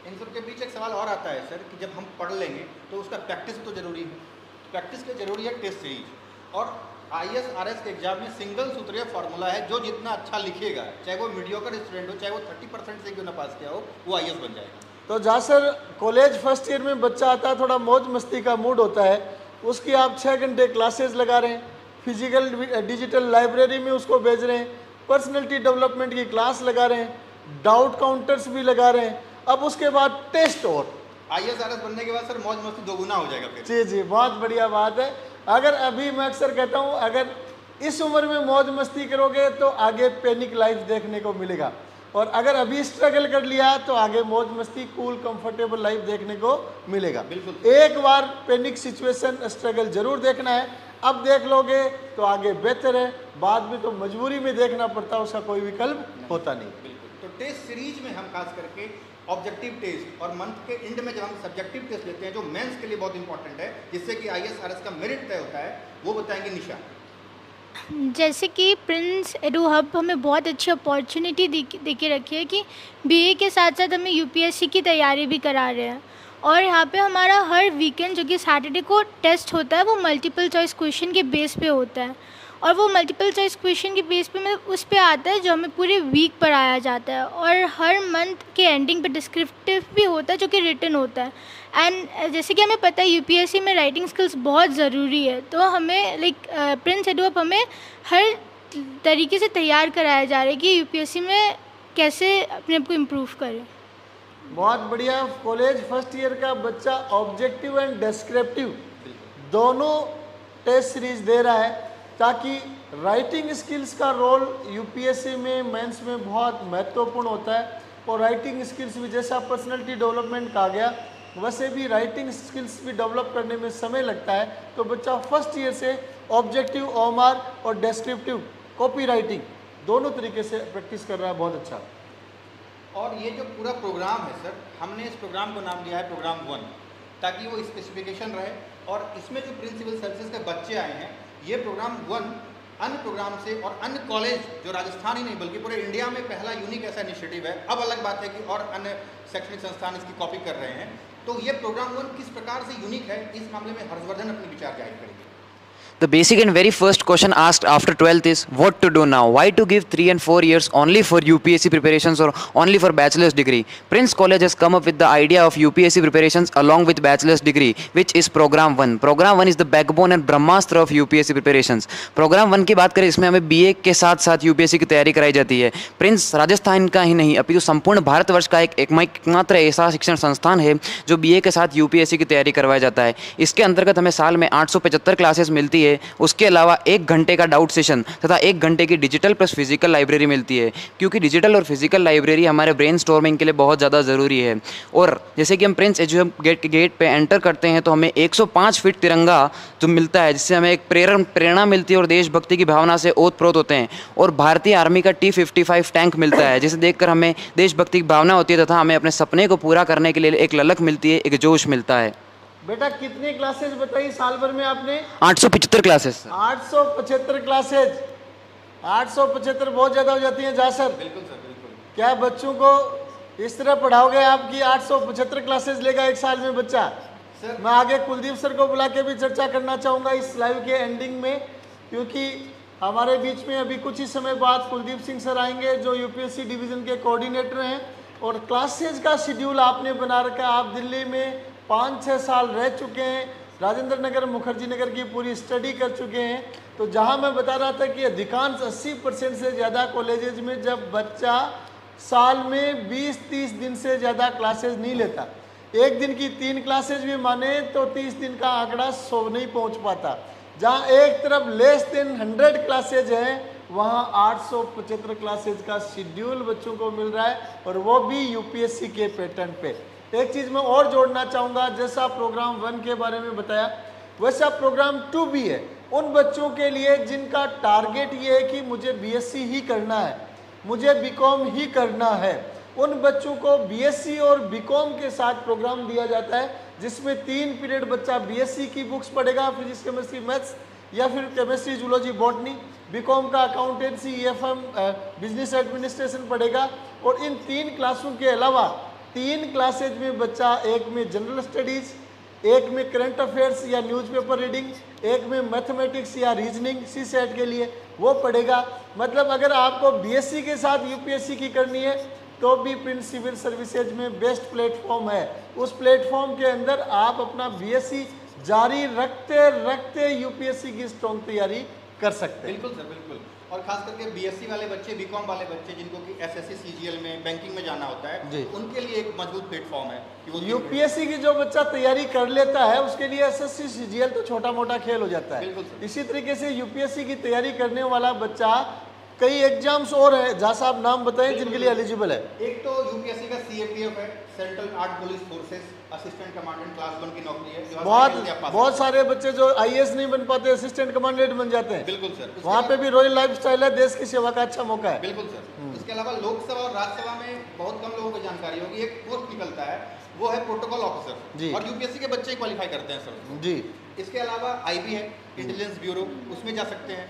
इन सब के बीच एक सवाल और आता है सर कि जब हम पढ़ लेंगे तो उसका प्रैक्टिस तो जरूरी है। प्रैक्टिस के जरूरी है टेस्ट सीरीज, और ISRS के एग्जाम में सिंगल सूत्रीय फार्मूला है, जो जितना अच्छा लिखेगा, चाहे वो मीडियोकर स्टूडेंट हो, चाहे वो 30% से क्यों ना पास किया हो, वो IAS बन जाएगा। तो जहाँ सर कॉलेज फर्स्ट ईयर में बच्चा आता है, थोड़ा मौज मस्ती का मूड होता है, उसकी आप 6 घंटे क्लासेस लगा रहे हैं, फिजिकल डिजिटल लाइब्रेरी में उसको भेज रहे हैं, पर्सनैलिटी डेवलपमेंट की क्लास लगा रहे हैं, डाउट काउंटर्स भी लगा रहे हैं, अब उसके बाद टेस्ट। और ISRS बनने के बाद सर मौज मस्ती दोगुना हो जाएगा फिर। जी जी, बहुत बढ़िया बात है। अगर अभी मैं अक्सर कहता हूँ, अगर इस उम्र में मौज मस्ती करोगे तो आगे पैनिक लाइफ देखने को मिलेगा, और अगर अभी स्ट्रगल कर लिया तो आगे मौज मस्ती कूल कंफर्टेबल लाइफ देखने को मिलेगा। बिल्कुल, एक बार पैनिक सिचुएशन स्ट्रगल जरूर देखना है, अब देख लोगे तो आगे बेहतर है, बाद में तो मजबूरी में देखना पड़ता है, उसका कोई विकल्प होता नहीं। बिल्कुल। तो टेस्ट सीरीज में हम खास करके ऑब्जेक्टिव टेस्ट और मंथ के एंड में जब हम सब्जेक्टिव टेस्ट लेते हैं, जो मेंस के लिए बहुत इंपॉर्टेंट है, जिससे कि ISRS का मेरिट तय होता है, वो बताएंगे निशा। जैसे कि प्रिंस एडू हब हमें बहुत अच्छी अपॉर्चुनिटी दे के रखी है कि BA के साथ साथ हमें UPSC की तैयारी भी करा रहे हैं। और यहाँ पे हमारा हर वीकेंड जो कि सैटरडे को टेस्ट होता है, वो मल्टीपल चॉइस क्वेश्चन के बेस पे होता है। और वो मल्टीपल चॉइस क्वेश्चन के बेस पे मतलब उस पे आता है जो हमें पूरे वीक पढ़ाया जाता है, और हर मंथ के एंडिंग पे डिस्क्रिप्टिव भी होता है जो कि रिटन होता है। एंड जैसे कि हमें पता है यूपीएससी में राइटिंग स्किल्स बहुत ज़रूरी है, तो हमें लाइक प्रिंस एडू हब हमें हर तरीके से तैयार कराया जा रहा है कि यूपीएससी में कैसे अपने आप को इम्प्रूव करें। बहुत बढ़िया। कॉलेज फर्स्ट ईयर का बच्चा ऑब्जेक्टिव एंड डिस्क्रिप्टिव दोनों टेस्ट सीरीज दे रहा है, ताकि राइटिंग स्किल्स का रोल यूपीएससी में मेंस में बहुत महत्वपूर्ण होता है। और राइटिंग स्किल्स भी, जैसा पर्सनैलिटी डेवलपमेंट कहा गया, वैसे भी राइटिंग स्किल्स भी डेवलप करने में समय लगता है। तो बच्चा फर्स्ट ईयर से ऑब्जेक्टिव, ओएमआर और डिस्क्रिप्टिव कॉपी राइटिंग दोनों तरीके से प्रैक्टिस कर रहा है। बहुत अच्छा। और ये जो पूरा प्रोग्राम है सर, हमने इस प्रोग्राम को नाम दिया है प्रोग्राम 1, ताकि वो स्पेसिफिकेशन रहे। और इसमें जो प्रिंस सिविल सर्विसेज के बच्चे आए हैं, ये प्रोग्राम 1 अन्य प्रोग्राम से और अन्य कॉलेज जो राजस्थान ही नहीं बल्कि पूरे इंडिया में पहला यूनिक ऐसा इनिशिएटिव है। अब अलग बात है कि और अन्य शैक्षणिक संस्थान इसकी कॉपी कर रहे हैं। तो ये प्रोग्राम 1 किस प्रकार से यूनिक है, इस मामले में हर्षवर्धन अपने विचार जाहिर करेंगे। The basic and very first question asked after 12th is what to do now? Why to give 3 and 4 years only for UPSC preparations or only for bachelor's degree? Prince College has come up with the idea of UPSC preparations along with bachelor's degree, which is program 1. Program 1 is the backbone and Brahmastra of UPSC preparations. program 1 की बात करें, इसमें हमें BA के साथ साथ UPSC की तैयारी कराई जाती है। प्रिंस राजस्थान का ही नहीं अपितु संपूर्ण भारतवर्ष का एकमात्र ऐसा शिक्षण संस्थान है जो BA के साथ UPSC की तैयारी करवाया जाता है। इसके अंतर्गत हमें साल में 875 क्लासेस मिलती है। उसके अलावा 1 घंटे का डाउट सेशन तथा 1 घंटे की डिजिटल प्लस फिजिकल लाइब्रेरी मिलती है, क्योंकि डिजिटल और फिजिकल लाइब्रेरी हमारे ब्रेन स्टॉर्मिंग के लिए बहुत ज़्यादा ज़रूरी है। और जैसे कि हम प्रिंस एडू हब गेट पे एंटर करते हैं तो हमें 105 फीट तिरंगा जो मिलता है, जिससे हमें एक प्रेरणा मिलती है और देशभक्ति की भावना से ओतप्रोत होते हैं। और भारतीय आर्मी का T-55 टैंक मिलता है, जिसे देखकर हमें देशभक्ति की भावना होती है तथा हमें अपने सपने को पूरा करने के लिए एक ललक मिलती है, एक जोश मिलता है। बेटा कितनी क्लासेज बताई साल भर में आपने? 875 क्लासेस। 875 क्लासेज। 875 बहुत ज़्यादा हो जाती हैं। जा सर। बिल्कुल सर, बिल्कुल। क्या बच्चों को इस तरह पढ़ाओगे आप कि 875 क्लासेज लेगा एक साल में बच्चा? सर मैं आगे कुलदीप सर को बुला के भी चर्चा करना चाहूँगा इस लाइव के एंडिंग में, क्योंकि हमारे बीच में अभी कुछ ही समय बाद कुलदीप सिंह सर आएंगे जो यूपीएससी डिवीज़न के कोऑर्डिनेटर हैं। और क्लासेज का शेड्यूल आपने बना रखा है। आप दिल्ली में 5-6 साल रह चुके हैं, राजेंद्र नगर, मुखर्जी नगर की पूरी स्टडी कर चुके हैं। तो जहां मैं बता रहा था कि अधिकांश 80% से ज़्यादा कॉलेजेज में जब बच्चा साल में 20-30 दिन से ज़्यादा क्लासेज नहीं लेता, एक दिन की 3 क्लासेज भी माने तो 30 दिन का आंकड़ा 100 नहीं पहुंच पाता। जहां एक तरफ लेस देन 100 क्लासेज हैं, वहां 875 क्लासेज का शेड्यूल बच्चों को मिल रहा है, और वो भी यूपीएससी के पैटर्न पे। एक चीज़ मैं और जोड़ना चाहूँगा, जैसा प्रोग्राम 1 के बारे में बताया वैसा प्रोग्राम 2 भी है उन बच्चों के लिए जिनका टारगेट ये है कि मुझे बीएससी ही करना है, मुझे बीकॉम ही करना है। उन बच्चों को बीएससी और बीकॉम के साथ प्रोग्राम दिया जाता है, जिसमें 3 पीरियड बच्चा बीएससी की बुक्स पढ़ेगा, फिजिक्स केमिस्ट्री मैथ्स, या फिर केमिस्ट्री जूलॉजी बॉटनी। बीकॉम का अकाउंटेंसी, ईएफएम, बिजनेस एडमिनिस्ट्रेशन पढ़ेगा। और इन 3 क्लासों के अलावा 3 क्लासेज में बच्चा, एक में जनरल स्टडीज़, एक में करंट अफेयर्स या न्यूज़पेपर रीडिंग, एक में मैथमेटिक्स या रीजनिंग सीसेट के लिए वो पढ़ेगा। मतलब अगर आपको बीएससी के साथ यूपीएससी की करनी है तो भी प्रिंस सिविल सर्विसेज में बेस्ट प्लेटफॉर्म है। उस प्लेटफॉर्म के अंदर आप अपना बीएससी जारी रखते रखते यूपीएससी की स्ट्रॉन्ग तैयारी कर सकते हैं। बिल्कुल सर, बिल्कुल। और खास करके बीएससी वाले बच्चे, बीकॉम वाले बच्चे जिनको कि एसएससी सीजीएल में बैंकिंग में जाना होता है, उनके लिए एक मजबूत प्लेटफॉर्म है कि वो यूपीएससी की जो बच्चा तैयारी कर लेता है उसके लिए एसएससी सीजीएल तो छोटा मोटा खेल हो जाता है। इसी तरीके से यूपीएससी की तैयारी करने वाला बच्चा, कई एग्जाम्स और है, जहाँ साहब नाम बताएं जिनके लिए एलिजिबल है। एक तो यूपीएससी का सीएपीएफ है, central art police forces, assistant commandant class 1 की नौकरी है। बहुत सारे बच्चे जो आईएएस नहीं बन पाते असिस्टेंट कमांडेंट बन जाते हैं। बिल्कुल सर। वहाँ पे भी रॉयल लाइफस्टाइल है, देश की सेवा का अच्छा मौका है। बिल्कुल सर। इसके अलावा लोकसभा और राज्यसभा में बहुत कम लोगों को जानकारी होगी, एक पोस्ट निकलता है, वो है प्रोटोकॉल ऑफिसर, और यूपीएससी के बच्चे क्वालिफाई करते हैं सर जी। इसके अलावा आईबी है, इंटेलिजेंस ब्यूरो, उसमें जा सकते हैं।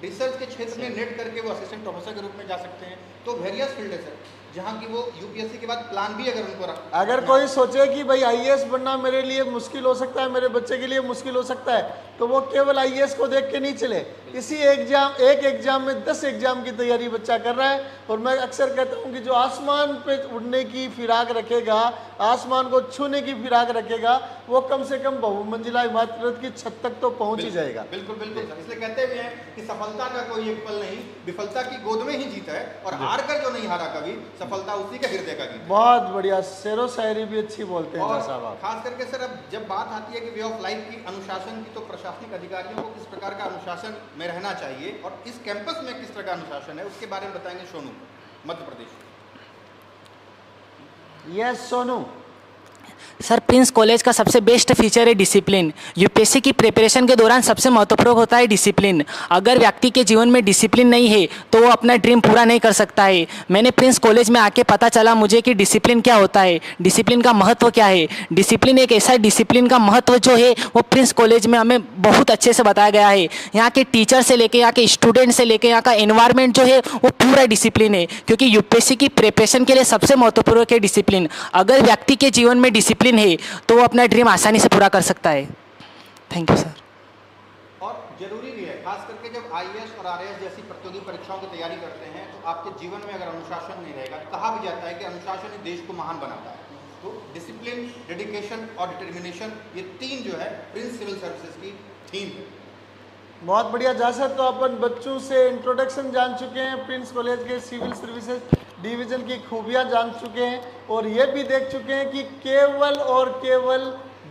रिसर्च के क्षेत्र में नेट करके वो असिस्टेंट प्रोफेसर के रूप में जा सकते हैं। तो वेरियस फील्ड है सर। जहाँ की वो यूपीएससी के बाद प्लान भी अगर उनको अगर कोई सोचे कि भाई आईएएस बनना मेरे लिए मुश्किल हो सकता है, मेरे बच्चे के लिए मुश्किल हो सकता है, तो वो केवल आईएएस को देख के नहीं चले। इसी एक एग्जाम में 10 एग्जाम की तैयारी बच्चा कर रहा है। और मैं अक्सर कहता हूँ कि जो आसमान पे उड़ने की फिराक रखेगा, आसमान को छूने की फिराक रखेगा, वो कम से कम बहुमंजिला इमारत की छत तक तो पहुँच ही जाएगा। बिल्कुल बिल्कुल सर। इसलिए कहते हुए हैं कि सफलता का कोई एक पल नहीं, विफलता की गोद में ही जीत है, और हार कर जो नहीं हारा कभी, सफलता उसी का हृदय का गीत। बहुत बढ़िया, शेरो शायरी भी अच्छी बोलते हैं और साहब आप। खास करके सर अब जब बात आती है कि वे ऑफ लाइफ की, अनुशासन की, तो प्रशासनिक अधिकारियों को किस प्रकार का अनुशासन में रहना चाहिए और इस कैंपस में किस तरह का अनुशासन है, उसके बारे में बताएंगे Sonu, Madhya Pradesh. Yes Sonu. Sir Prince college का सबसे बेस्ट फीचर है डिसिप्लिन। यूपीएससी की प्रिपरेशन के दौरान सबसे महत्वपूर्ण होता है डिसिप्लिन। अगर व्यक्ति के जीवन में डिसिप्लिन नहीं है तो वो अपना ड्रीम पूरा नहीं कर सकता है। मैंने प्रिंस कॉलेज में आके पता चला मुझे कि डिसिप्लिन क्या होता है, डिसिप्लिन का महत्व क्या है। डिसिप्लिन एक ऐसा डिसिप्लिन का महत्व जो है वो प्रिंस कॉलेज में हमें बहुत अच्छे से बताया गया है। यहाँ के टीचर से लेके, यहाँ के स्टूडेंट से लेके, यहाँ का एनवायरनमेंट जो है वो पूरा डिसिप्लिन है, क्योंकि यूपीएससी की प्रिपरेशन के लिए सबसे महत्वपूर्ण है डिसिप्लिन। अगर व्यक्ति के जीवन में डिसिप्लिन है तो वो अपना ड्रीम आसानी से पूरा कर सकता है। Thank you sir. और जरूरी भी है, खास करके जब आईएएस और आरएएस जैसी प्रतियोगी परीक्षाओं की तैयारी करते हैं तो आपके जीवन में अगर अनुशासन नहीं रहेगा, कहा भी जाता है कि अनुशासन ही देश को महान बनाता है। तो डिसिप्लिन, डेडिकेशन और डिटर्मिनेशन, ये तीन जो है प्रिंस सिविल सर्विसेज की थीम है। बहुत बढ़िया जासर। तो अपन बच्चों से इंट्रोडक्शन जान चुके हैं, प्रिंस कॉलेज के सिविल सर्विसेज डिवीज़न की खूबियां जान चुके हैं, और ये भी देख चुके हैं कि केवल और केवल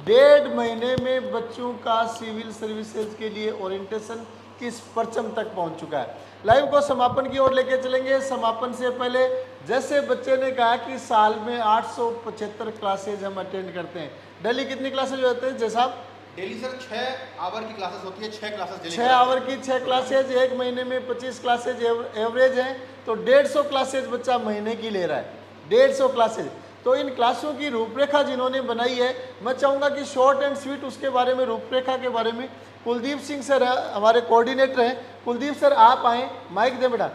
1.5 महीने में बच्चों का सिविल सर्विसेज के लिए ओरिएंटेशन किस परचम तक पहुंच चुका है। लाइव को समापन की ओर लेके चलेंगे। समापन से पहले जैसे बच्चे ने कहा कि साल में 875 क्लासेज हम अटेंड करते हैं। डेली कितनी क्लासेज होते हैं जैसा? डेली सर 6 आवर की क्लासेस होती है, 6 क्लासेस 6 आवर की 6 क्लासेज, एक महीने में 25 क्लासेज एवरेज हैं, तो 150 क्लासेज बच्चा महीने की ले रहा है। 150 क्लासेज। तो इन क्लासों की रूपरेखा जिन्होंने बनाई है, मैं चाहूँगा कि शॉर्ट एंड स्वीट उसके बारे में, रूपरेखा के बारे में कुलदीप सिंह सर हमारे कोऑर्डिनेटर हैं। कुलदीप सर आप आएँ, माइक दे बेटा।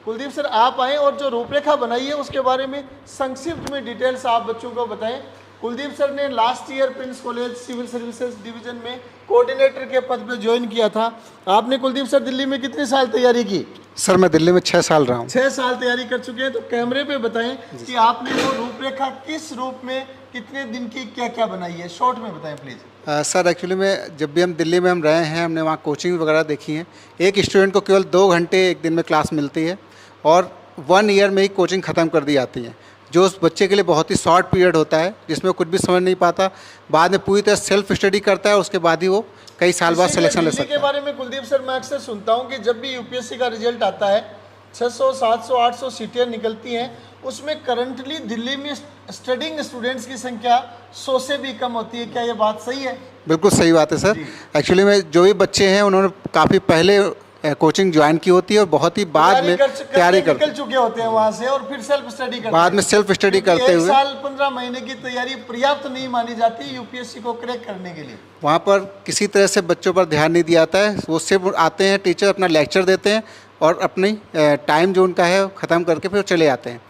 कुलदीप सर आप आएँ और जो रूपरेखा बनाई है उसके बारे में संक्षिप्त में डिटेल्स आप बच्चों को बताएं। कुलदीप सर ने last year Prince college civil services division में कोऑर्डिनेटर के पद पे ज्वाइन किया था। आपने कुलदीप सर दिल्ली में कितने साल तैयारी की? सर मैं दिल्ली में 6 साल रहा हूँ। 6 साल तैयारी कर चुके हैं। तो कैमरे पे बताएं कि आपने वो रूपरेखा किस रूप में, कितने दिन की, क्या क्या बनाई है, शॉर्ट में बताएं प्लीज़। सर एक्चुअली में जब भी हम दिल्ली में हम रहे हैं, हमने वहाँ कोचिंग वगैरह देखी है। एक स्टूडेंट को केवल 2 घंटे एक दिन में क्लास मिलती है और 1 ईयर में ही कोचिंग ख़त्म कर दी जाती है, जो उस बच्चे के लिए बहुत ही शॉर्ट पीरियड होता है, जिसमें कुछ भी समझ नहीं पाता। बाद में पूरी तरह सेल्फ स्टडी करता है, उसके बाद ही वो कई साल बाद सिलेक्शन ले सकता है। के बारे में कुलदीप सर मैं अक्सर सुनता हूँ कि जब भी यूपीएससी का रिजल्ट आता है, 600, 700, 800 सीटें निकलती हैं, उसमें करंटली दिल्ली में स्टडिंग स्टूडेंट्स की संख्या 100 से भी कम होती है। क्या ये बात सही है? बिल्कुल सही बात है सर। एक्चुअली में जो भी बच्चे हैं उन्होंने काफ़ी पहले कोचिंग ज्वाइन की होती है और बहुत ही बाद में तैयारी कर निकल चुके होते हैं वहाँ से, और फिर सेल्फ स्टडी करते हैं। बाद में सेल्फ स्टडी करते हुए 1 साल 15 महीने की तैयारी पर्याप्त नहीं मानी जाती यूपीएससी को क्रैक करने के लिए। वहाँ पर किसी तरह से बच्चों पर ध्यान नहीं दिया जाता है। वो सिर्फ आते हैं, टीचर अपना लेक्चर देते हैं और अपनी टाइम जो उनका है ख़त्म करके फिर चले जाते हैं।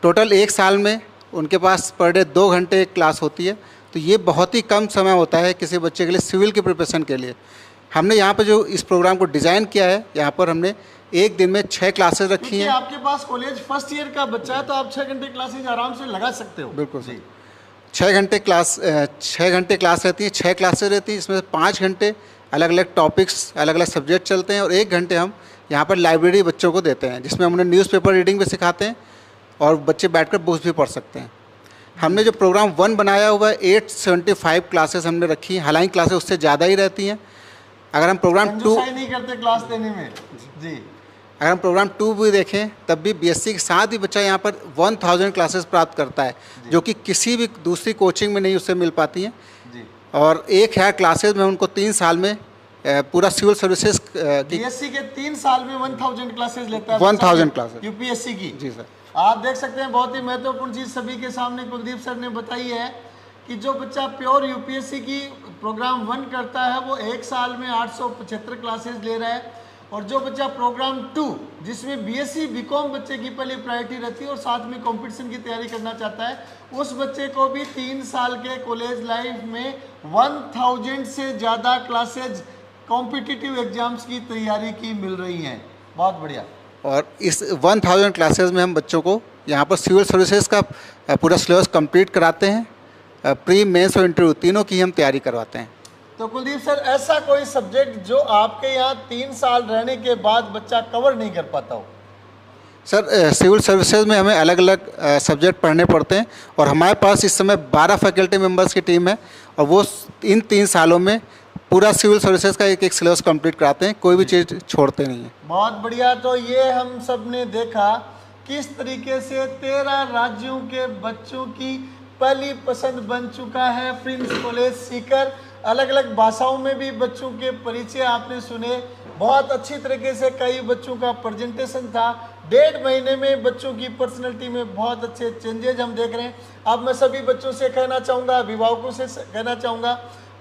टोटल 1 साल में उनके पास पर डे 2 घंटे क्लास होती है, तो ये बहुत ही कम समय होता है किसी बच्चे के लिए सिविल की प्रिपरेशन के लिए। हमने यहाँ पर जो इस प्रोग्राम को डिज़ाइन किया है, यहाँ पर हमने एक दिन में 6 क्लासेस रखी हैं। आपके पास कॉलेज फर्स्ट ईयर का बच्चा है तो आप 6 घंटे क्लासेज आराम से लगा सकते हो। बिल्कुल जी। 6 घंटे क्लास रहती है, 6 क्लासेस रहती हैं, इसमें 5 घंटे अलग अलग टॉपिक्स, अलग अलग सब्जेक्ट चलते हैं और 1 घंटे हम यहाँ पर लाइब्रेरी बच्चों को देते हैं, जिसमें हम उन्हें न्यूज़पेपर रीडिंग भी सिखाते हैं और बच्चे बैठकर बुक्स भी पढ़ सकते हैं। हमने जो प्रोग्राम 1 बनाया हुआ है, 875 क्लासेस हमने रखी हैं, हालांकि क्लासेस उससे ज़्यादा ही रहती हैं। अगर हम प्रोग्राम 2 नहीं करते क्लास देने में जी, अगर हम प्रोग्राम 2 भी देखें तब भी बीएससी के साथ ही बच्चा यहाँ पर 1000 क्लासेस प्राप्त करता है, जो कि किसी भी दूसरी कोचिंग में नहीं उससे मिल पाती हैं। और 1000 क्लासेस में उनको 3 साल में पूरा सिविल सर्विसेज बीएससी के 3 साल में 1000 क्लासेस लेता है। 1000 क्लासेस यूपीएससी की। जी सर। आप देख सकते हैं बहुत ही महत्वपूर्ण चीज़ सभी के सामने कुलदीप सर ने बताई है कि जो बच्चा प्योर यूपीएससी की प्रोग्राम 1 करता है वो 1 साल में 875 क्लासेस ले रहा है और जो बच्चा प्रोग्राम 2 जिसमें बीएससी बीकॉम बच्चे की पहले प्रायोरिटी रहती है और साथ में कंपटीशन की तैयारी करना चाहता है, उस बच्चे को भी 3 साल के कॉलेज लाइफ में 1000 से ज़्यादा क्लासेज कॉम्पिटिटिव एग्जाम्स की तैयारी की मिल रही हैं। बहुत बढ़िया। और इस 1000 क्लासेस में हम बच्चों को यहाँ पर सिविल सर्विसेज का पूरा सिलेबस कंप्लीट कराते हैं, प्री मेंस और इंटरव्यू तीनों की हम तैयारी करवाते हैं। तो कुलदीप सर, ऐसा कोई सब्जेक्ट जो आपके यहाँ 3 साल रहने के बाद बच्चा कवर नहीं कर पाता हो? सर सिविल सर्विसेज में हमें अलग अलग सब्जेक्ट पढ़ने पड़ते हैं और हमारे पास इस समय 12 फैकल्टी मेंबर्स की टीम है और वो इन 3 सालों में पूरा सिविल सर्विसेज का एक सिलेबस कंप्लीट कराते हैं, कोई भी चीज़ छोड़ते नहीं हैं। बहुत बढ़िया। तो ये हम सब ने देखा किस तरीके से 13 राज्यों के बच्चों की पहली पसंद बन चुका है प्रिंस कॉलेज सीकर। अलग अलग भाषाओं में भी बच्चों के परिचय आपने सुने, बहुत अच्छी तरीके से कई बच्चों का प्रेजेंटेशन था। 1.5 महीने में बच्चों की पर्सनैलिटी में बहुत अच्छे चेंजेज हम देख रहे हैं। अब मैं सभी बच्चों से कहना चाहूँगा, अभिभावकों से कहना चाहूँगा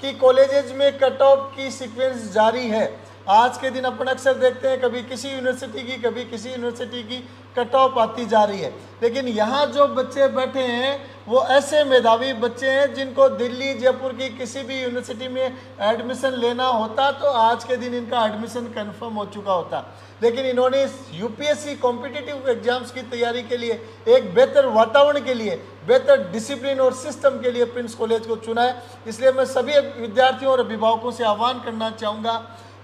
कि कॉलेजेज में कट ऑफ की सीक्वेंस जारी है। आज के दिन अपन अक्सर देखते हैं कभी किसी यूनिवर्सिटी की कभी किसी यूनिवर्सिटी की कट ऑफ आती जा रही है, लेकिन यहाँ जो बच्चे बैठे हैं वो ऐसे मेधावी बच्चे हैं जिनको दिल्ली जयपुर की किसी भी यूनिवर्सिटी में एडमिशन लेना होता तो आज के दिन इनका एडमिशन कंफर्म हो चुका होता। लेकिन इन्होंने यूपीएससी कॉम्पिटिटिव एग्जाम्स की तैयारी के लिए, एक बेहतर वातावरण के लिए, बेहतर डिसिप्लिन और सिस्टम के लिए प्रिंस कॉलेज को चुना है। इसलिए मैं सभी विद्यार्थियों और अभिभावकों से आह्वान करना चाहूँगा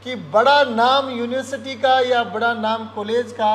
कि बड़ा नाम यूनिवर्सिटी का या बड़ा नाम कॉलेज का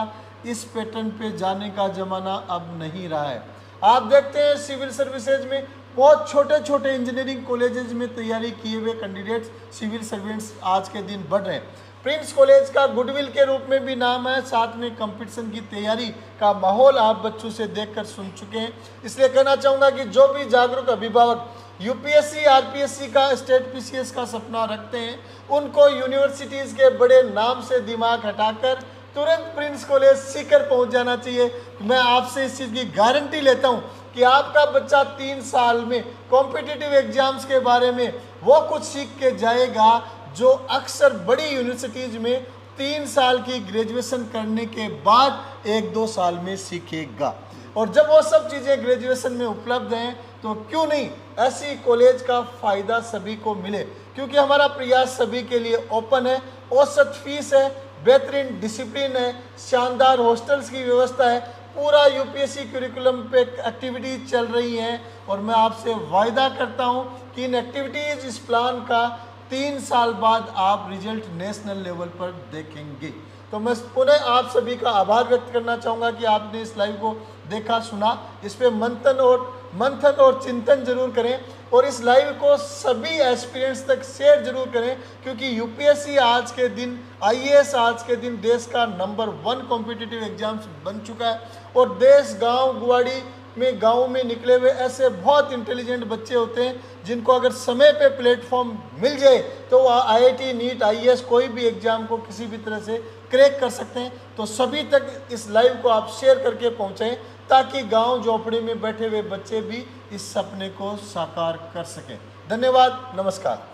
इस पैटर्न पे जाने का ज़माना अब नहीं रहा है। आप देखते हैं सिविल सर्विसेज में बहुत छोटे छोटे इंजीनियरिंग कॉलेजेस में तैयारी किए हुए कैंडिडेट्स, सिविल सर्वेंट्स आज के दिन बढ़ रहे हैं। प्रिंस कॉलेज का गुडविल के रूप में भी नाम है, साथ में कंपटीशन की तैयारी का माहौल आप बच्चों से देखकर सुन चुके हैं। इसलिए कहना चाहूँगा कि जो भी जागरूक अभिभावक यूपीएससी आरपीएससी का स्टेट पीसीएस का सपना रखते हैं, उनको यूनिवर्सिटीज़ के बड़े नाम से दिमाग हटाकर तुरंत प्रिंस कॉलेज सीकर पहुंच जाना चाहिए। मैं आपसे इस चीज़ की गारंटी लेता हूं कि आपका बच्चा 3 साल में कॉम्पिटिटिव एग्जाम्स के बारे में वो कुछ सीख के जाएगा जो अक्सर बड़ी यूनिवर्सिटीज़ में 3 साल की ग्रेजुएशन करने के बाद 1-2 साल में सीखेगा। और जब वो सब चीज़ें ग्रेजुएशन में उपलब्ध हैं तो क्यों नहीं ऐसी कॉलेज का फ़ायदा सभी को मिले, क्योंकि हमारा प्रयास सभी के लिए ओपन है। औसत फीस है, बेहतरीन डिसिप्लिन है, शानदार हॉस्टल्स की व्यवस्था है, पूरा यूपीएससी करिकुलम पे एक्टिविटीज़ चल रही हैं और मैं आपसे वायदा करता हूं कि इन एक्टिविटीज़, इस प्लान का 3 साल बाद आप रिजल्ट नेशनल लेवल पर देखेंगे। तो मैं पुनः आप सभी का आभार व्यक्त करना चाहूँगा कि आपने इस लाइव को देखा, सुना, इस पर मंथन और चिंतन जरूर करें और इस लाइव को सभी एस्पिरेंट्स तक शेयर जरूर करें, क्योंकि यूपीएससी आज के दिन, आईएएस आज के दिन देश का नंबर 1 कॉम्पिटिटिव एग्जाम्स बन चुका है और देश गांव गुवाड़ी में, गाँव में निकले हुए ऐसे बहुत इंटेलिजेंट बच्चे होते हैं जिनको अगर समय पे प्लेटफॉर्म मिल जाए तो वह आईआईटी, नीट, आईएएस कोई भी एग्जाम को किसी भी तरह से क्रैक कर सकते हैं। तो सभी तक इस लाइव को आप शेयर करके पहुँचाएँ ताकि गांव झोपड़ी में बैठे हुए बच्चे भी इस सपने को साकार कर सकें। धन्यवाद, नमस्कार।